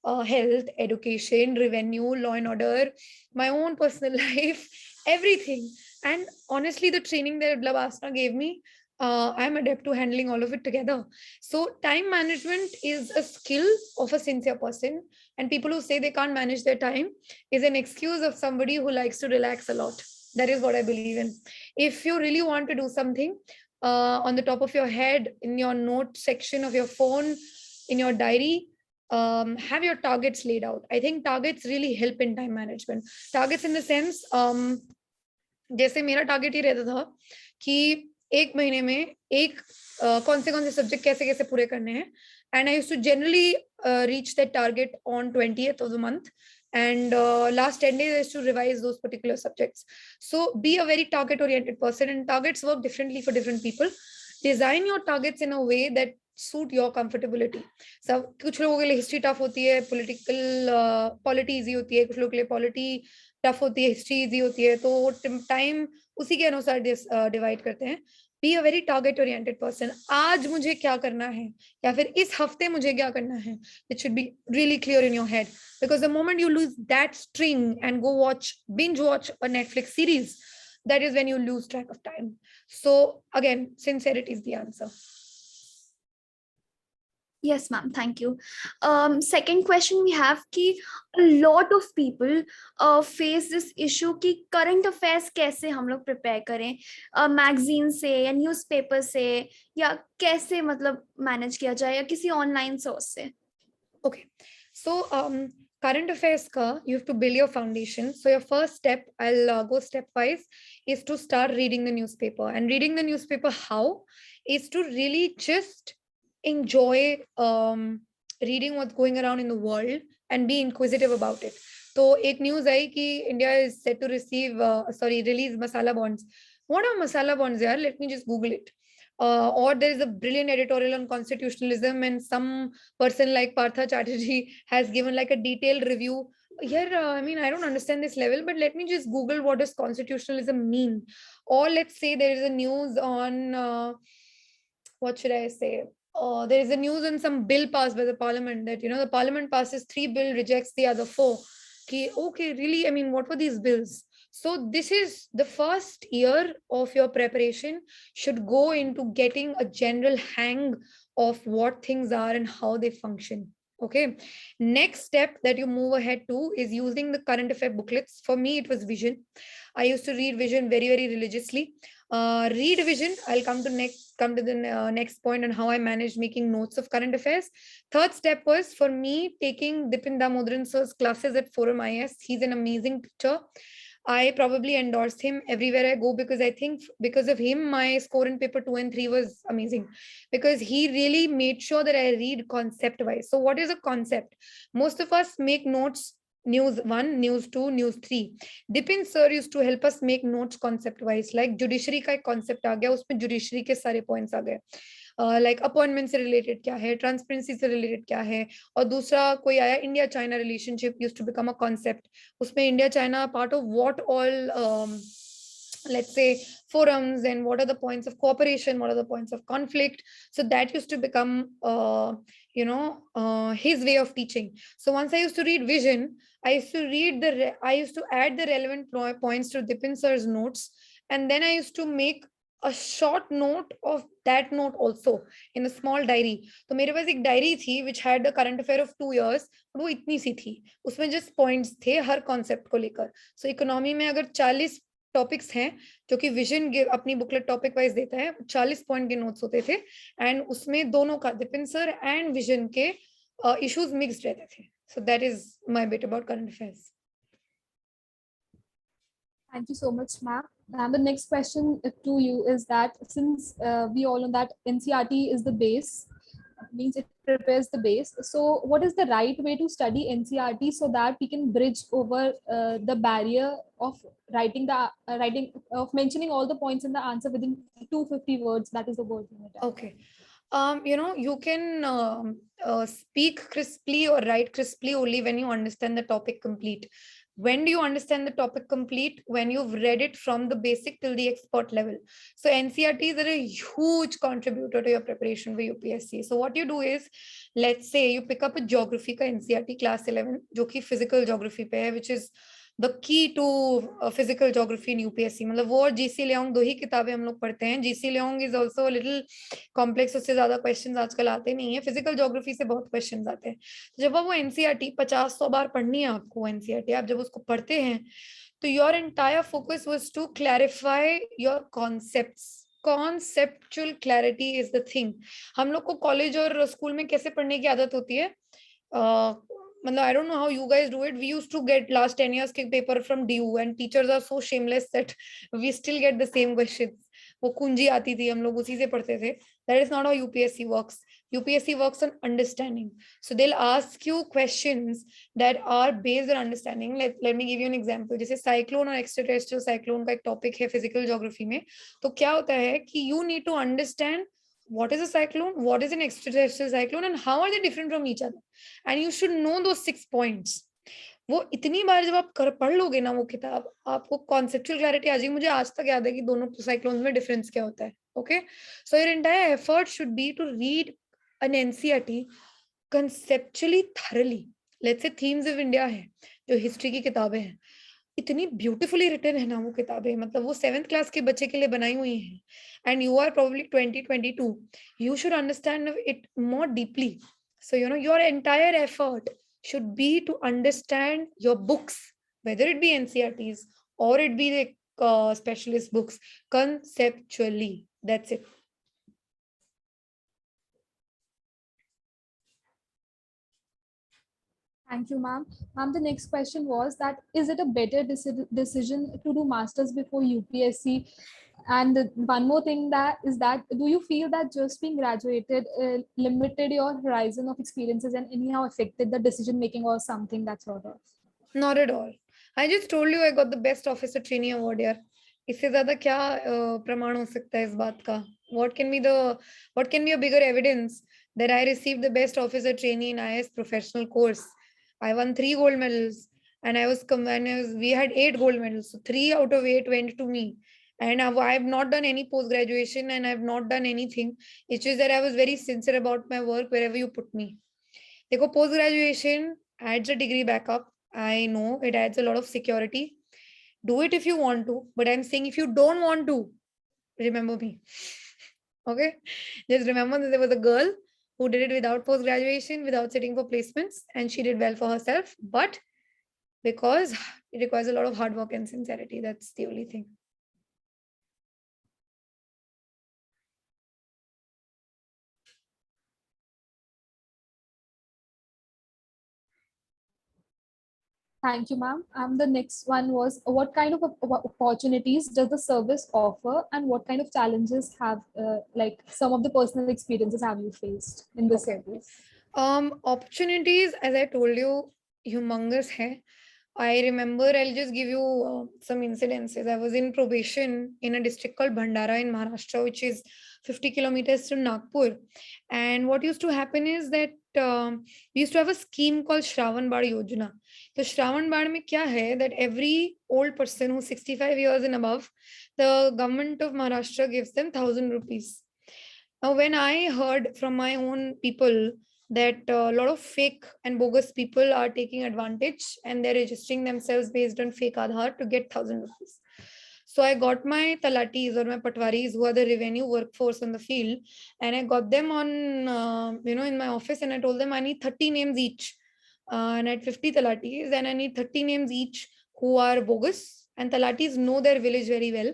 health, education, revenue, law and order, my own personal life, everything. And honestly, the training that Labasana gave me, I'm adept to handling all of it together. So time management is a skill of a sincere person. And people who say they can't manage their time is an excuse of somebody who likes to relax a lot. That is what I believe in. If you really want to do something, on the top of your head, in your note section of your phone, in your diary, have your targets laid out. I think targets really help in time management. Targets in the sense, जैसे मेरा target ही रहता था कि एक महीने में कौन से सब्जेक्ट कैसे कैसे पूरे करने हैं, and I used to generally reach that target on 20th of the month, and last 10 days I used to revise those particular subjects. So be a very target oriented person, and targets work differently for different people. Design your targets in a way that suit your comfortability. So कुछ लोगों के लिए history tough होती है, polity easy होती है, कुछ लोगों के लिए पॉलिटी टफ होती है, हिस्ट्री इजी होती है, तो टाइम उसी के अनुसार डिवाइड करते हैं. Be a very target oriented person. आज मुझे क्या करना है या फिर इस हफ्ते मुझे क्या करना है, it should be really clear in your head, because the moment you lose that string and go binge watch a Netflix series, that is when you lose track of time. So again, sincerity is the answer. Yes, ma'am. Thank you. Second question we have कि a lot of people face this issue कि current affairs कैसे हम लोग prepare करें, magazine से या newspaper से, या कैसे मतलब manage किया जाए या किसी online source से. Okay, so current affairs ka you have to build your foundation. So your first step, I'll go stepwise, is to start reading the newspaper. And reading the newspaper how is to really just enjoy reading what's going around in the world and be inquisitive about it. So ek news hai ki India is set to release masala bonds. What are masala bonds yaar? Let me just Google it. Or there is a brilliant editorial on constitutionalism, and some person like Partha Chatterjee has given like a detailed review. Here, I mean, I don't understand this level, but let me just Google what does constitutionalism mean. Or let's say there is a news on, what should I say? There is a news on some bill passed by the parliament that, the parliament passes 3 bill, rejects the other 4. Okay, really, I mean, what were these bills? So this is the first year of your preparation should go into getting a general hang of what things are and how they function. Okay. Next step that you move ahead to is using the current affair booklets. For me, it was Vision. I used to read Vision very, very religiously. Read Vision. I'll come to the next point on how I managed making notes of current affairs. Third step was for me taking Dipin Damodran sir's classes at Forum IS. He's an amazing teacher. I probably endorse him everywhere I go because I think because of him, my score in paper 2 and 3 was amazing, because he really made sure that I read concept wise. So what is a concept? Most of us make notes news 1, news 2, news 3. Dipin sir used to help us make notes concept wise, like judiciary का एक concept आ गया, उसमें judiciary के सारे points आ गए. Like appointment से related क्या है, ट्रांसपेरेंसी से रिलेटेड क्या है, और दूसरा कोई आया India China relationship used to become a concept, उसमें India China part of what all let's say forums, and what are the points of cooperation, what are the points of conflict. So that used to become his way of teaching. So once I used to read Vision, I used to add the relevant points to Dipin sir's notes, and then I used to make a short note of that note also in a small diary. तो मेरे पास एक diary थी which had the current affair of 2 years, वो इतनी सी थी, उसमें just points थे हर concept को लेकर. So economy में अगर 40 टॉपिक्स हैं जो कि विजन अपनी बुकलेट टॉपिक वाइज देता है, 40 पॉइंट के नोट्स होते थे, एंड उसमें दोनों का दीपिन सर एंड विजन के इश्यूज मिक्स्ड रहते थे. So that is my bit about current affairs. Thank you so much, ma'am. And the next question to you is that since we all know that NCRT is the base, means it prepares the base. So what is the right way to study NCRT so that we can bridge over the barrier of writing of mentioning all the points in the answer within 250 words? That is the word limit. Okay. You can speak crisply or write crisply only when you understand the topic complete. When do you understand the topic complete? When you've read it from the basic till the expert level. So NCRTs are a huge contributor to your preparation for UPSC. So what you do is, let's say you pick up a geography का NCRT class 11 जो कि physical geography पे है, which is the key to physical geography in UPSC. मतलब वो और GC लेओंग दो ही किताबें हम लोग पढ़ते हैं. GC लेओंग is also a little complex, उससे ज्यादा questions आजकल आते नहीं है. Physical geography से बहुत questions आते हैं. जब आप वो NCRT 50-100 बार पढ़नी है आपको, NCRT आप जब उसको पढ़ते हैं तो your entire focus was to clarify your concepts. Conceptual clarity is the thing. हम लोग को कॉलेज और स्कूल में कैसे पढ़ने की आदत होती है, मतलब I don't know how you guys do it. We used to get last 10 years के paper from DU and teachers are so shameless that we still get the same questions. वो कुंजी आती थी, हम लोग उसी से पढ़ते थे. That is not how UPSC works. UPSC works on understanding. So they'll ask you questions that are based on understanding. Let me give you an example. जैसे cyclone और extraterrestrial cyclone का एक topic है physical geography में, तो क्या होता है कि you need to understand what is a cyclone, what is an extraterrestrial cyclone, and how are they different from each other, and you should know those 6 points. वो इतनी बार जब आप पढ़ लोगे ना वो किताब, आपको conceptual clarity आ जाएगी. मुझे आज तक याद है कि दोनों cyclones में difference क्या होता है. Okay, so your entire effort should be to read an NCRT conceptually thoroughly. Let's say themes of India है, जो history की किताबें हैं, इतनी ब्यूटीफुली रिटन है ना वो किताबें, मतलब वो 7th क्लास के बच्चे के लिए बनाई हुई हैं. And you are probably 2022, you should understand it more deeply. So your entire effort should be to understand your books, whether it be NCRTs or it be the specialist books, conceptually. That's it. Thank you, ma'am. Ma'am, the next question was that is it a better decision to do masters before UPSC? And one more thing that is that do you feel that just being graduated limited your horizon of experiences and anyhow affected the decision making or something that sort of? Not at all. I just told you I got the best officer trainee award यार. इससे ज्यादा क्या प्रमाण हो सकता है इस बात का? What can be a bigger evidence that I received the best officer trainee in IAS professional course? I won 3 gold medals, and we had 8 gold medals. So 3 out of 8 went to me. And I've not done any post graduation, and I've not done anything. It's just that I was very sincere about my work wherever you put me. देखो, post graduation adds a degree backup. I know it adds a lot of security. Do it if you want to, but I'm saying if you don't want to, remember me. Okay, just remember that there was a girl who did it without post graduation, without sitting for placements, and she did well for herself, but because it requires a lot of hard work and sincerity. That's the only thing. Thank you, ma'am. The next one was what kind of opportunities does the service offer, and what kind of challenges have like some of the personal experiences have you faced in this service? Opportunities, as I told you, humongous hai. I remember, I'll just give you some incidences. I was in probation in a district called Bhandara in Maharashtra, which is 50 kilometers from Nagpur. And what used to happen is that we used to have a scheme called Shravan Bad Yojana. So Shravan Bad mein kya hai, that every old person who's 65 years and above, the government of Maharashtra gives them 1,000 rupees. Now, when I heard from my own people that a lot of fake and bogus people are taking advantage and they're registering themselves based on fake Aadhaar to get 1,000 rupees. So I got my talatis or my patwaris, who are the revenue workforce on the field, and I got them on, in my office, and I told them I need 30 names each. And I had 50 talatis, and I need 30 names each who are bogus, and Talatis know their village very well,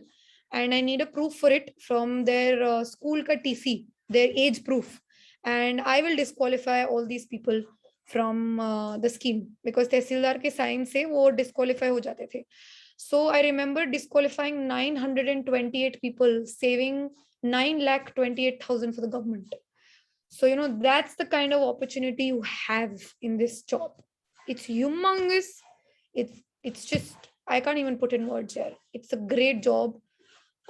and I need a proof for it from their school ka TC, their age proof, and I will disqualify all these people from the scheme because तहसीलदार के sign से वो disqualify हो जाते थे. So I remember disqualifying 928 people, saving 9,28,000 for the government. So, you know, that's the kind of opportunity you have in this job. It's humongous. It's just, I can't even put in words here. It's a great job.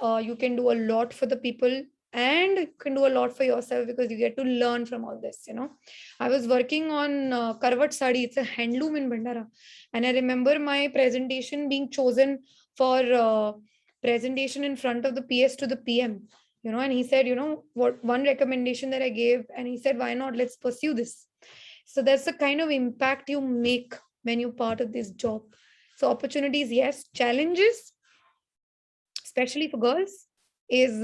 You can do a lot for the people and you can do a lot for yourself because you get to learn from all this, you know. I was working on Karvat Sari. It's a handloom in Bhandara. And I remember my presentation being chosen for presentation in front of the PS to the PM, you know, and he said, you know, what one recommendation that I gave, and he said, why not? Let's pursue this. So that's the kind of impact you make when you're part of this job. So opportunities, yes. Challenges, especially for girls, is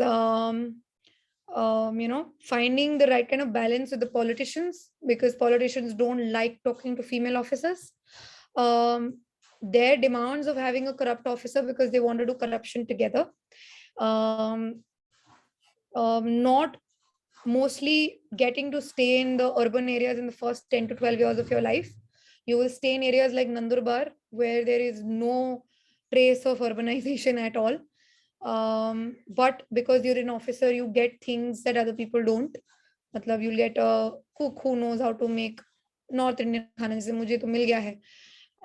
you know, finding the right kind of balance with the politicians, because politicians don't like talking to female officers. Their demands of having a corrupt officer because they want to do corruption together. Not mostly getting to stay in the urban areas in the first 10 to 12 years of your life. You will stay in areas like Nandurbar where there is no trace of urbanization at all. But because you're an officer, you get things that other people don't. मतलब you'll get a cook who knows how to make North Indian खाना, जैसे मुझे तो मिल गया है,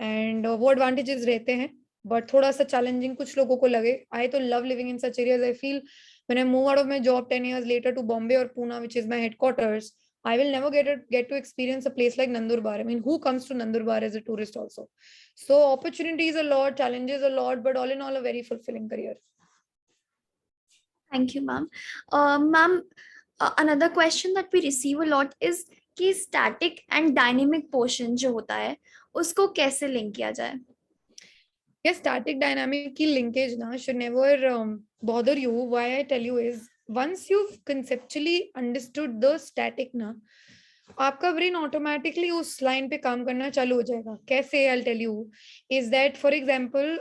and वो advantages रहते हैं, but थोड़ा सा challenging कुछ लोगों को लगे. I तो love living in such areas. I feel when I move out of my job 10 years later to Bombay or Pune, which is my headquarters, I will never get to experience a place like Nandurbar. I mean, who comes to Nandurbar as a tourist also? So opportunities a lot, challenges a lot, but all in all, a very fulfilling career. Thank you, ma'am. Ma'am, another question that we receive a lot is कि static and dynamic portion जो होता है उसको कैसे link किया जाए? Yes, static dynamic की linkage ना should never bother you. Why I tell you is, once you've conceptually understood the static ना, आपका brain automatically उस line पे काम करना चालू हो जाएगा. कैसे? I'll tell you is that, for example,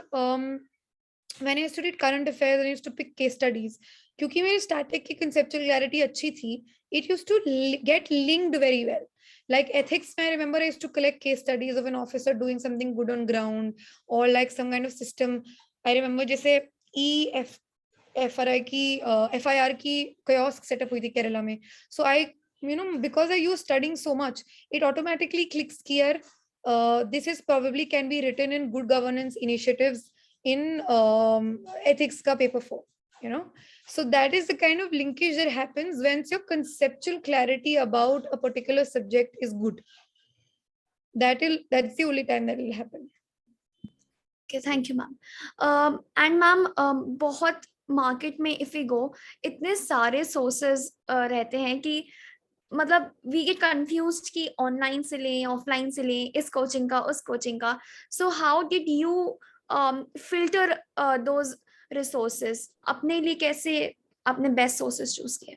when I studied current affairs, I used to pick case studies. क्योंकि मेरी static की conceptual clarity अच्छी थी, it used to get linked very well. Like ethics, I remember I used to collect case studies of an officer doing something good on ground, or like some kind of system. I remember जैसे FIR की kiosk setup हुई थी केरला में. So I, you know, because I used studying so much, it automatically clicks here. This is probably can be written in good governance initiatives in ethics ka paper 4, you know. So that is the kind of linkage that happens once your conceptual clarity about a particular subject is good. That's the only time that will happen. Okay, thank you, ma'am. And ma'am, बहुत market में if we go, इतने सारे sources रहते हैं कि मतलब we get confused कि online से लें, offline से लें, इस coaching का, उस coaching का. So how did you filter those resources? अपने लिए कैसे अपने best sources choose किए?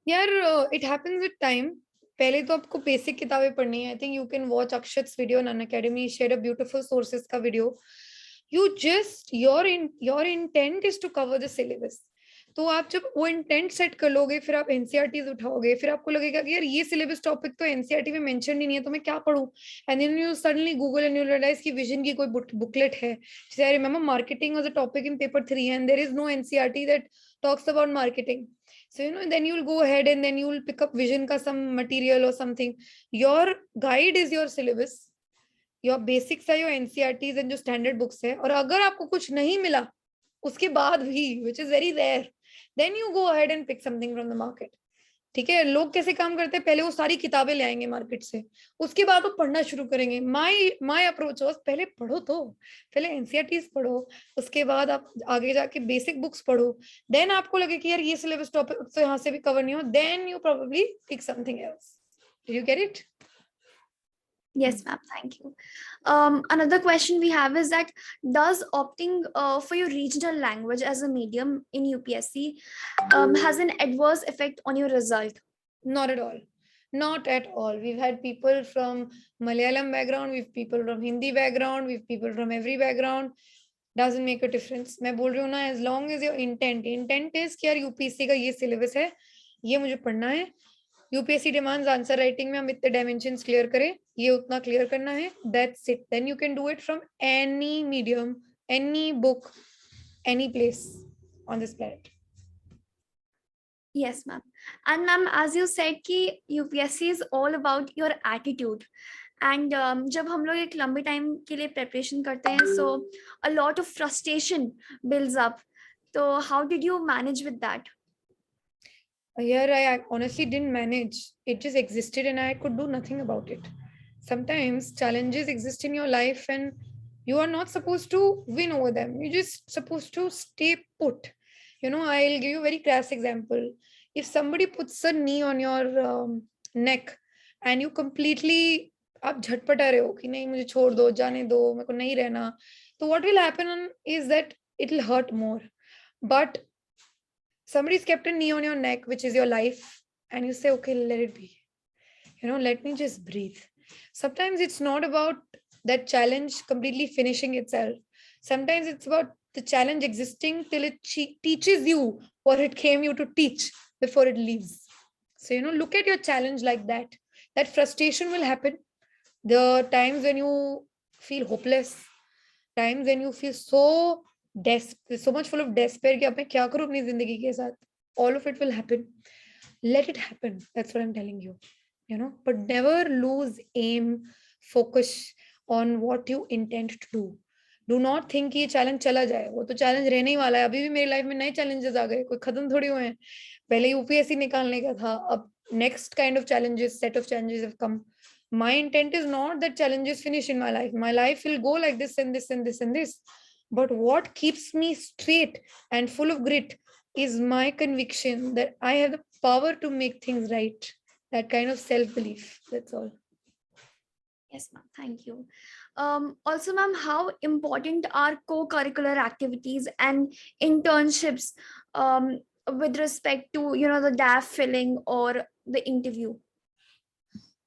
यार, it happens with time. पहले तो आपको basic किताबें पढ़नी है. I think you can watch Akshat's video on Unacademy. He shared a beautiful sources का video. You just your intent is to cover the syllabus. तो आप जब वो इंटेंट सेट कर लोगे, फिर आप एनसीईआरटीज उठाओगे, फिर आपको लगेगा कि यार ये सिलेबस टॉपिक तो एनसीईआरटी में मेंशन ही नहीं है, तो मैं क्या पढूं? And then you suddenly Google and you realise कि विजन की कोई बुकलेट है. जैसे I remember marketing was a topic in paper 3 and there is no NCERT that talks about marketing. So, you know, then you'll go ahead and then you'll pick up vision ka some material or something. Your guide is your syllabus. Your basics are your NCRTs and जो standard books है. और अगर आपको कुछ नहीं मिला उसके बाद भी, which is very rare, then you go ahead and pick something from the market. ठीक है? लोग कैसे काम करते हैं? पहले वो सारी किताबें ले आएंगे मार्केट से, उसके बाद वो पढ़ना शुरू करेंगे. My approach was, पहले पढ़ो, तो पहले एनसीईआरटीज पढ़ो, उसके बाद आप आगे जाके बेसिक बुक्स पढ़ो. देन आपको लगे कि यार ये सिलेबस टॉपिक तो यहाँ से भी कवर नहीं हो, then you probably pick something else. Did you get it? Yes, ma'am. Thank you. Another question we have is that does opting for your regional language as a medium in UPSC has an adverse effect on your result? Not at all. Not at all. We've had people from Malayalam background, we've people from Hindi background, we've people from every background. doesn't make a difference. मैं बोल रही हूँ ना, as long as your intent is कि यार UPSC का ये syllabus है, ये मुझे पढ़ना है, यूपीएससी demands आंसर राइटिंग में हम इतने डायमेंशंस क्लियर करें, ये उतना क्लियर करना है, that's it. Then you can do it from any medium, any book, any place on this planet. Yes, ma'am. And ma'am, as you said कि UPSC is all about your attitude. And जब हम लोग एक लंबे time के लिए preparation करते हैं, so a lot of frustration builds up. So how did you manage with that? Here I honestly didn't manage. It just existed and I could do nothing about it. Sometimes challenges exist in your life and you are not supposed to win over them. You're just supposed to stay put. You know, I'll give you a very crass example. If somebody puts a knee on your neck and you completely आप झटपटा रहे हो कि नहीं मुझे छोड़ दो, जाने दो, मेरे को नहीं रहना, तो what will happen is that it will hurt more. But somebody's kept a knee on your neck, which is your life, and you say, okay, let it be. You know, let me just breathe. Sometimes it's not about that challenge completely finishing itself. Sometimes it's about the challenge existing till it teaches you what it came you to teach before it leaves. So, you know, look at your challenge like that. That frustration will happen. The times when you feel hopeless, times when you feel so much full of despair कि अब मैं क्या करूं अपनी जिंदगी के साथ, all of it will happen. Let it happen. That's what I'm telling you. You know, but never lose aim, focus on what you intend to do. Do not think कि ये challenge चला जाए, वो तो challenge रहने ही वाला है. अभी भी मेरी life में नए challenges आ गए, कोई खत्म थोड़ी हुए हैं. पहले UPSC निकालने का था, अब next kind of challenges, set of challenges have come. My intent is not that challenges finish in my life. My life will go like this and this and this and this. But what keeps me straight and full of grit is my conviction that I have the power to make things right. That kind of self-belief. That's all. Yes, ma'am. Thank you. Also, ma'am, how important are co-curricular activities and internships with respect to, you know, the DAF filling or the interview?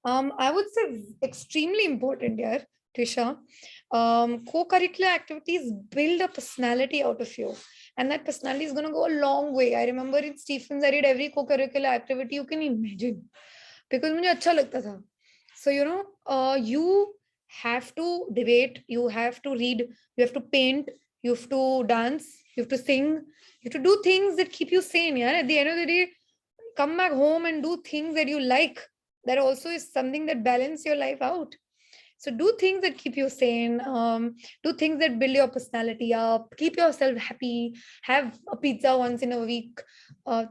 I would say extremely important here, Trisha. Co-curricular activities build a personality out of you. And that personality is going to go a long way. I remember in Stephens, I did every co-curricular activity you can imagine. Because मुझे अच्छा लगता था. So, you know, you have to debate, you have to read, you have to paint, you have to dance, you have to sing, you have to do things that keep you sane. Yeah? At the end of the day, come back home and do things that you like. That also is something that balance your life out. So do things that keep you sane, do things that build your personality up, keep yourself happy, have a pizza once in a week,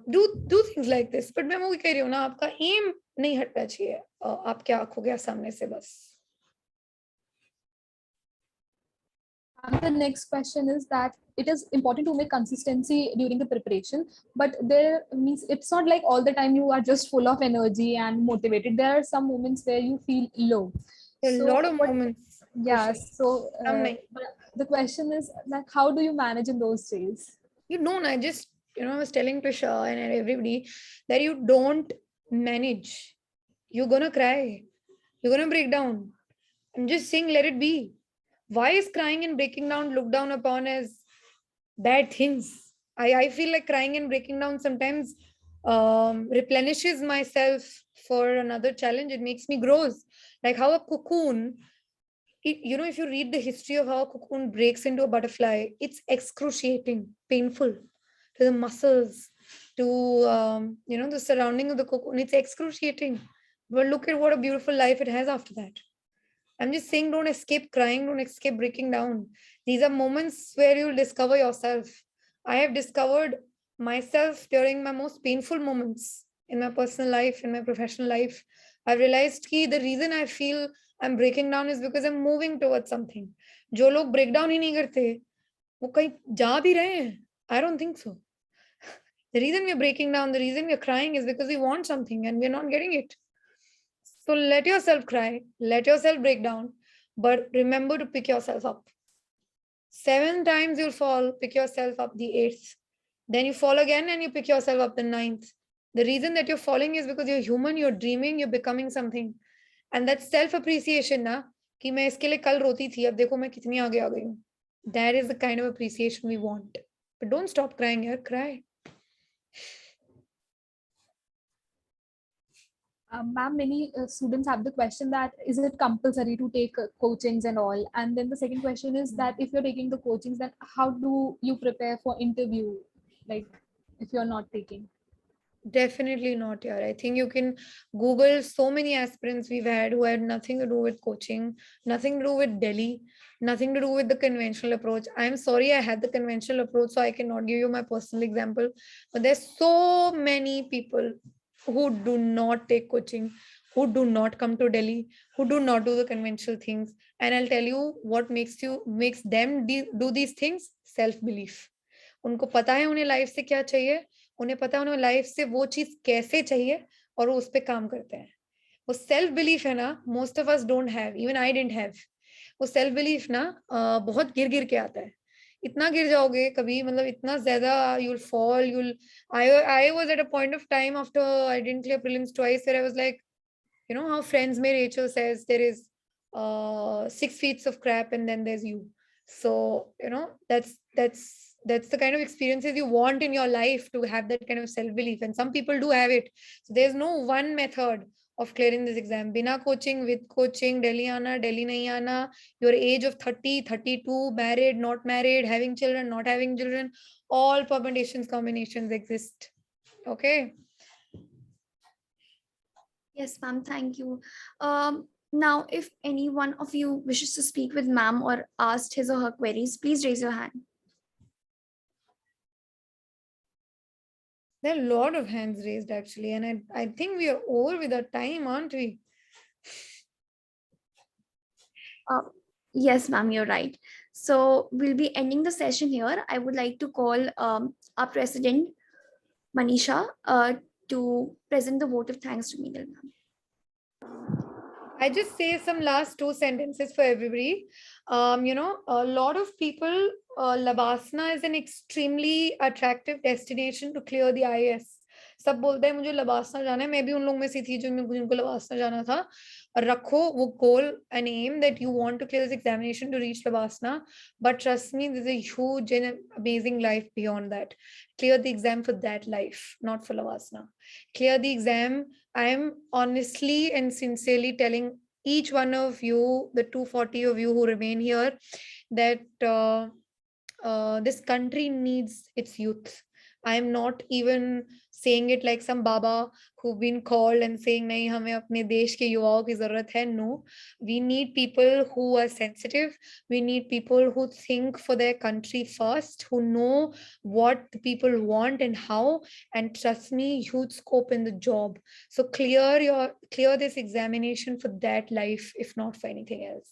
do things like this. But मैं वो कह रही हूँ ना, आपका aim नहीं हटना चाहिए आपके आंखों के सामने से बस. And the next question is that it is important to make consistency during the preparation, but there means it's not like all the time you are just full of energy and motivated. There are some moments where you feel low. A lot of moments. Yeah. So the question is like, how do you manage in those days? You don't. I just, you know, I was telling Prisha and everybody that you don't manage. You're gonna cry. You're gonna break down. I'm just saying, let it be. Why is crying and breaking down looked down upon as bad things? I feel like crying and breaking down sometimes replenishes myself for another challenge. It makes me grows. Like how a cocoon, you know, if you read the history of how a cocoon breaks into a butterfly, it's excruciating, painful to the muscles, to, you know, the surrounding of the cocoon. It's excruciating. But look at what a beautiful life it has after that. I'm just saying, don't escape crying, don't escape breaking down. These are moments where you'll discover yourself. I have discovered myself during my most painful moments in my personal life, in my professional life. I've realized that the reason I feel I'm breaking down is because I'm moving towards something. जो लोग break down ही नहीं करते, वो कहीं जा भी रहे हैं. I don't think so. The reason we're breaking down, the reason we're crying is because we want something and we're not getting it. So let yourself cry, let yourself break down, but remember to pick yourself up. 7 times you'll fall, pick yourself up the 8th. Then you fall again and you pick yourself up the 9th. The reason that you're falling is because you're human, you're dreaming, you're becoming something. And that's self-appreciation, na? कि मैं इसके लिए कल रोती थी, अब देखो मैं कितनी आगे आ गई हूँ. That is the kind of appreciation we want. But don't stop crying, yaar, cry. Ma'am, many students have the question that is it compulsory to take coachings and all? And then the second question is that if you're taking the coachings, then how do you prepare for interview? Like if you're not taking. Definitely not, yeah. I think you can Google so many aspirants we've had who had nothing to do with coaching, nothing to do with Delhi, nothing to do with the conventional approach. I'm sorry I had the conventional approach, so I cannot give you my personal example. But there's so many people who do not take coaching, who do not come to Delhi, who do not do the conventional things. And I'll tell you what makes them do these things: self-belief. उनको पता है उन्हें life से क्या चाहिए, उन्हें पता है उन्हें लाइफ से वो चीज कैसे चाहिए, और वो उस पर काम करते हैं. वो सेल्फ बिलीफ है ना, most of us don't have, even I didn't have. वो सेल्फ बिलीफ ना बहुत गिर गिर के आता है. इतना गिर जाओगे कभी, मतलब इतना ज्यादा you'll fall, I was at a point of time after I didn't clear prelims twice where I was like, you know how Friends May Rachel says there is 6 feet of crap and then there's you. So that's the kind of experiences you want in your life, to have that kind of self-belief, and some people do have it. So there's no one method of clearing this exam. Bina coaching, with coaching, Delhi aana, Delhi nahi aana, your age of 30, 32, married, not married, having children, not having children, all permutations, combinations exist. Okay. Yes, ma'am, thank you. Now, if any one of you wishes to speak with ma'am or asked his or her queries, please raise your hand. There are a lot of hands raised actually, and I think we are over with our time, aren't we? Yes, ma'am, you're right. So we'll be ending the session here. I would like to call our president, Manisha, to present the vote of thanks to Minal, ma'am. I just say some last 2 sentences for everybody. A lot of people, Labasna is an extremely attractive destination to clear the IAS. सब बोलते हैं मुझे लबासना जाना है, मैं भी उन लोगों में से थी जिनको लबासना जाना था. रखो वो goal and aim that you want to clear this examination to reach Labasna, but trust me, there's a huge and amazing life beyond that. Clear the exam for that life, not for Labasna. Clear the exam. I am honestly and sincerely telling each one of you, the 240 of you who remain here, that this country needs its youth. I am not even saying it like some Baba who've been called and saying, nahi, hame apne desh ke yuvaon ki zarurat hai. No, we need people who are sensitive. We need people who think for their country first, who know what the people want and how, and trust me, huge scope in the job. So clear this examination for that life, if not for anything else.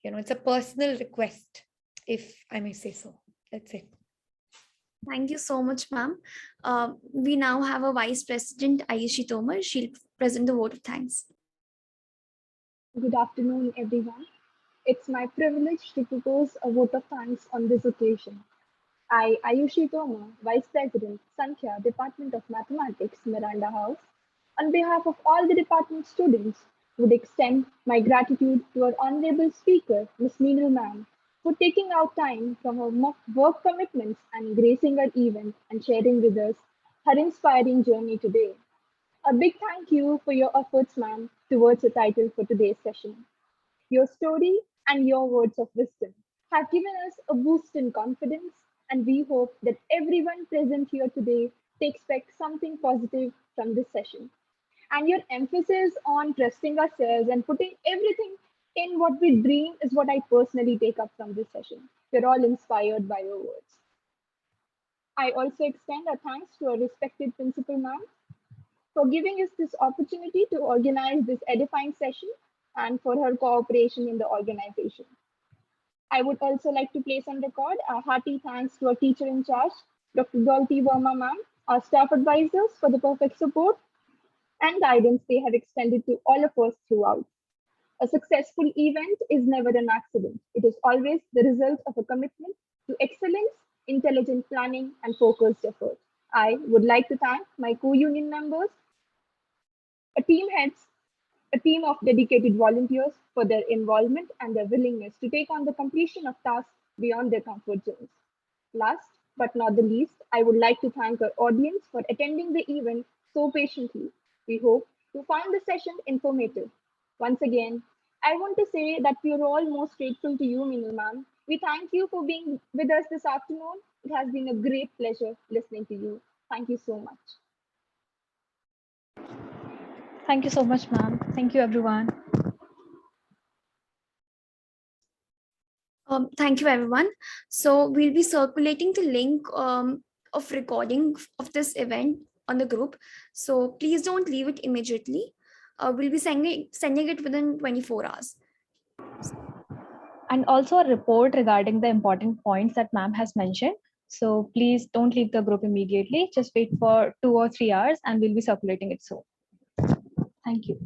It's a personal request, if I may say so. That's it. Thank you so much, ma'am. We now have a Vice President, Ayushi Tomar. She'll present the vote of thanks. Good afternoon, everyone. It's my privilege to propose a vote of thanks on this occasion. I, Ayushi Tomar, Vice President, Sankhya, Department of Mathematics, Miranda House, on behalf of all the department students, would extend my gratitude to our honorable speaker, Ms. Minal Ma'am, for taking out time from her work commitments and gracing our event and sharing with us her inspiring journey today. A big thank you for your efforts, ma'am, towards the title for today's session. Your story and your words of wisdom have given us a boost in confidence, and we hope that everyone present here today takes back something positive from this session. And your emphasis on trusting ourselves and putting everything in what we dream is what I personally take up from this session. We're all inspired by your words. I also extend a thanks to our respected principal ma'am for giving us this opportunity to organize this edifying session and for her cooperation in the organization. I would also like to place on record a hearty thanks to our teacher in charge, Dr. Dolti Verma ma'am, our staff advisors for the perfect support and guidance they have extended to all of us throughout. A successful event is never an accident. It is always the result of a commitment to excellence, intelligent planning, and focused effort. I would like to thank my co-union members, a team heads, a team of dedicated volunteers for their involvement and their willingness to take on the completion of tasks beyond their comfort zones. Last but not the least, I would like to thank our audience for attending the event so patiently. We hope you found the session informative. Once again, I want to say that we are all most grateful to you, Minal ma'am. We thank you for being with us this afternoon. It has been a great pleasure listening to you. Thank you so much. Thank you so much, ma'am. Thank you, everyone. Thank you, everyone. So we'll be circulating the link of recording of this event on the group. So please don't leave it immediately. We'll be sending it within 24 hours. And also a report regarding the important points that ma'am has mentioned. So please don't leave the group immediately. Just wait for 2 or 3 hours and we'll be circulating it soon. Thank you.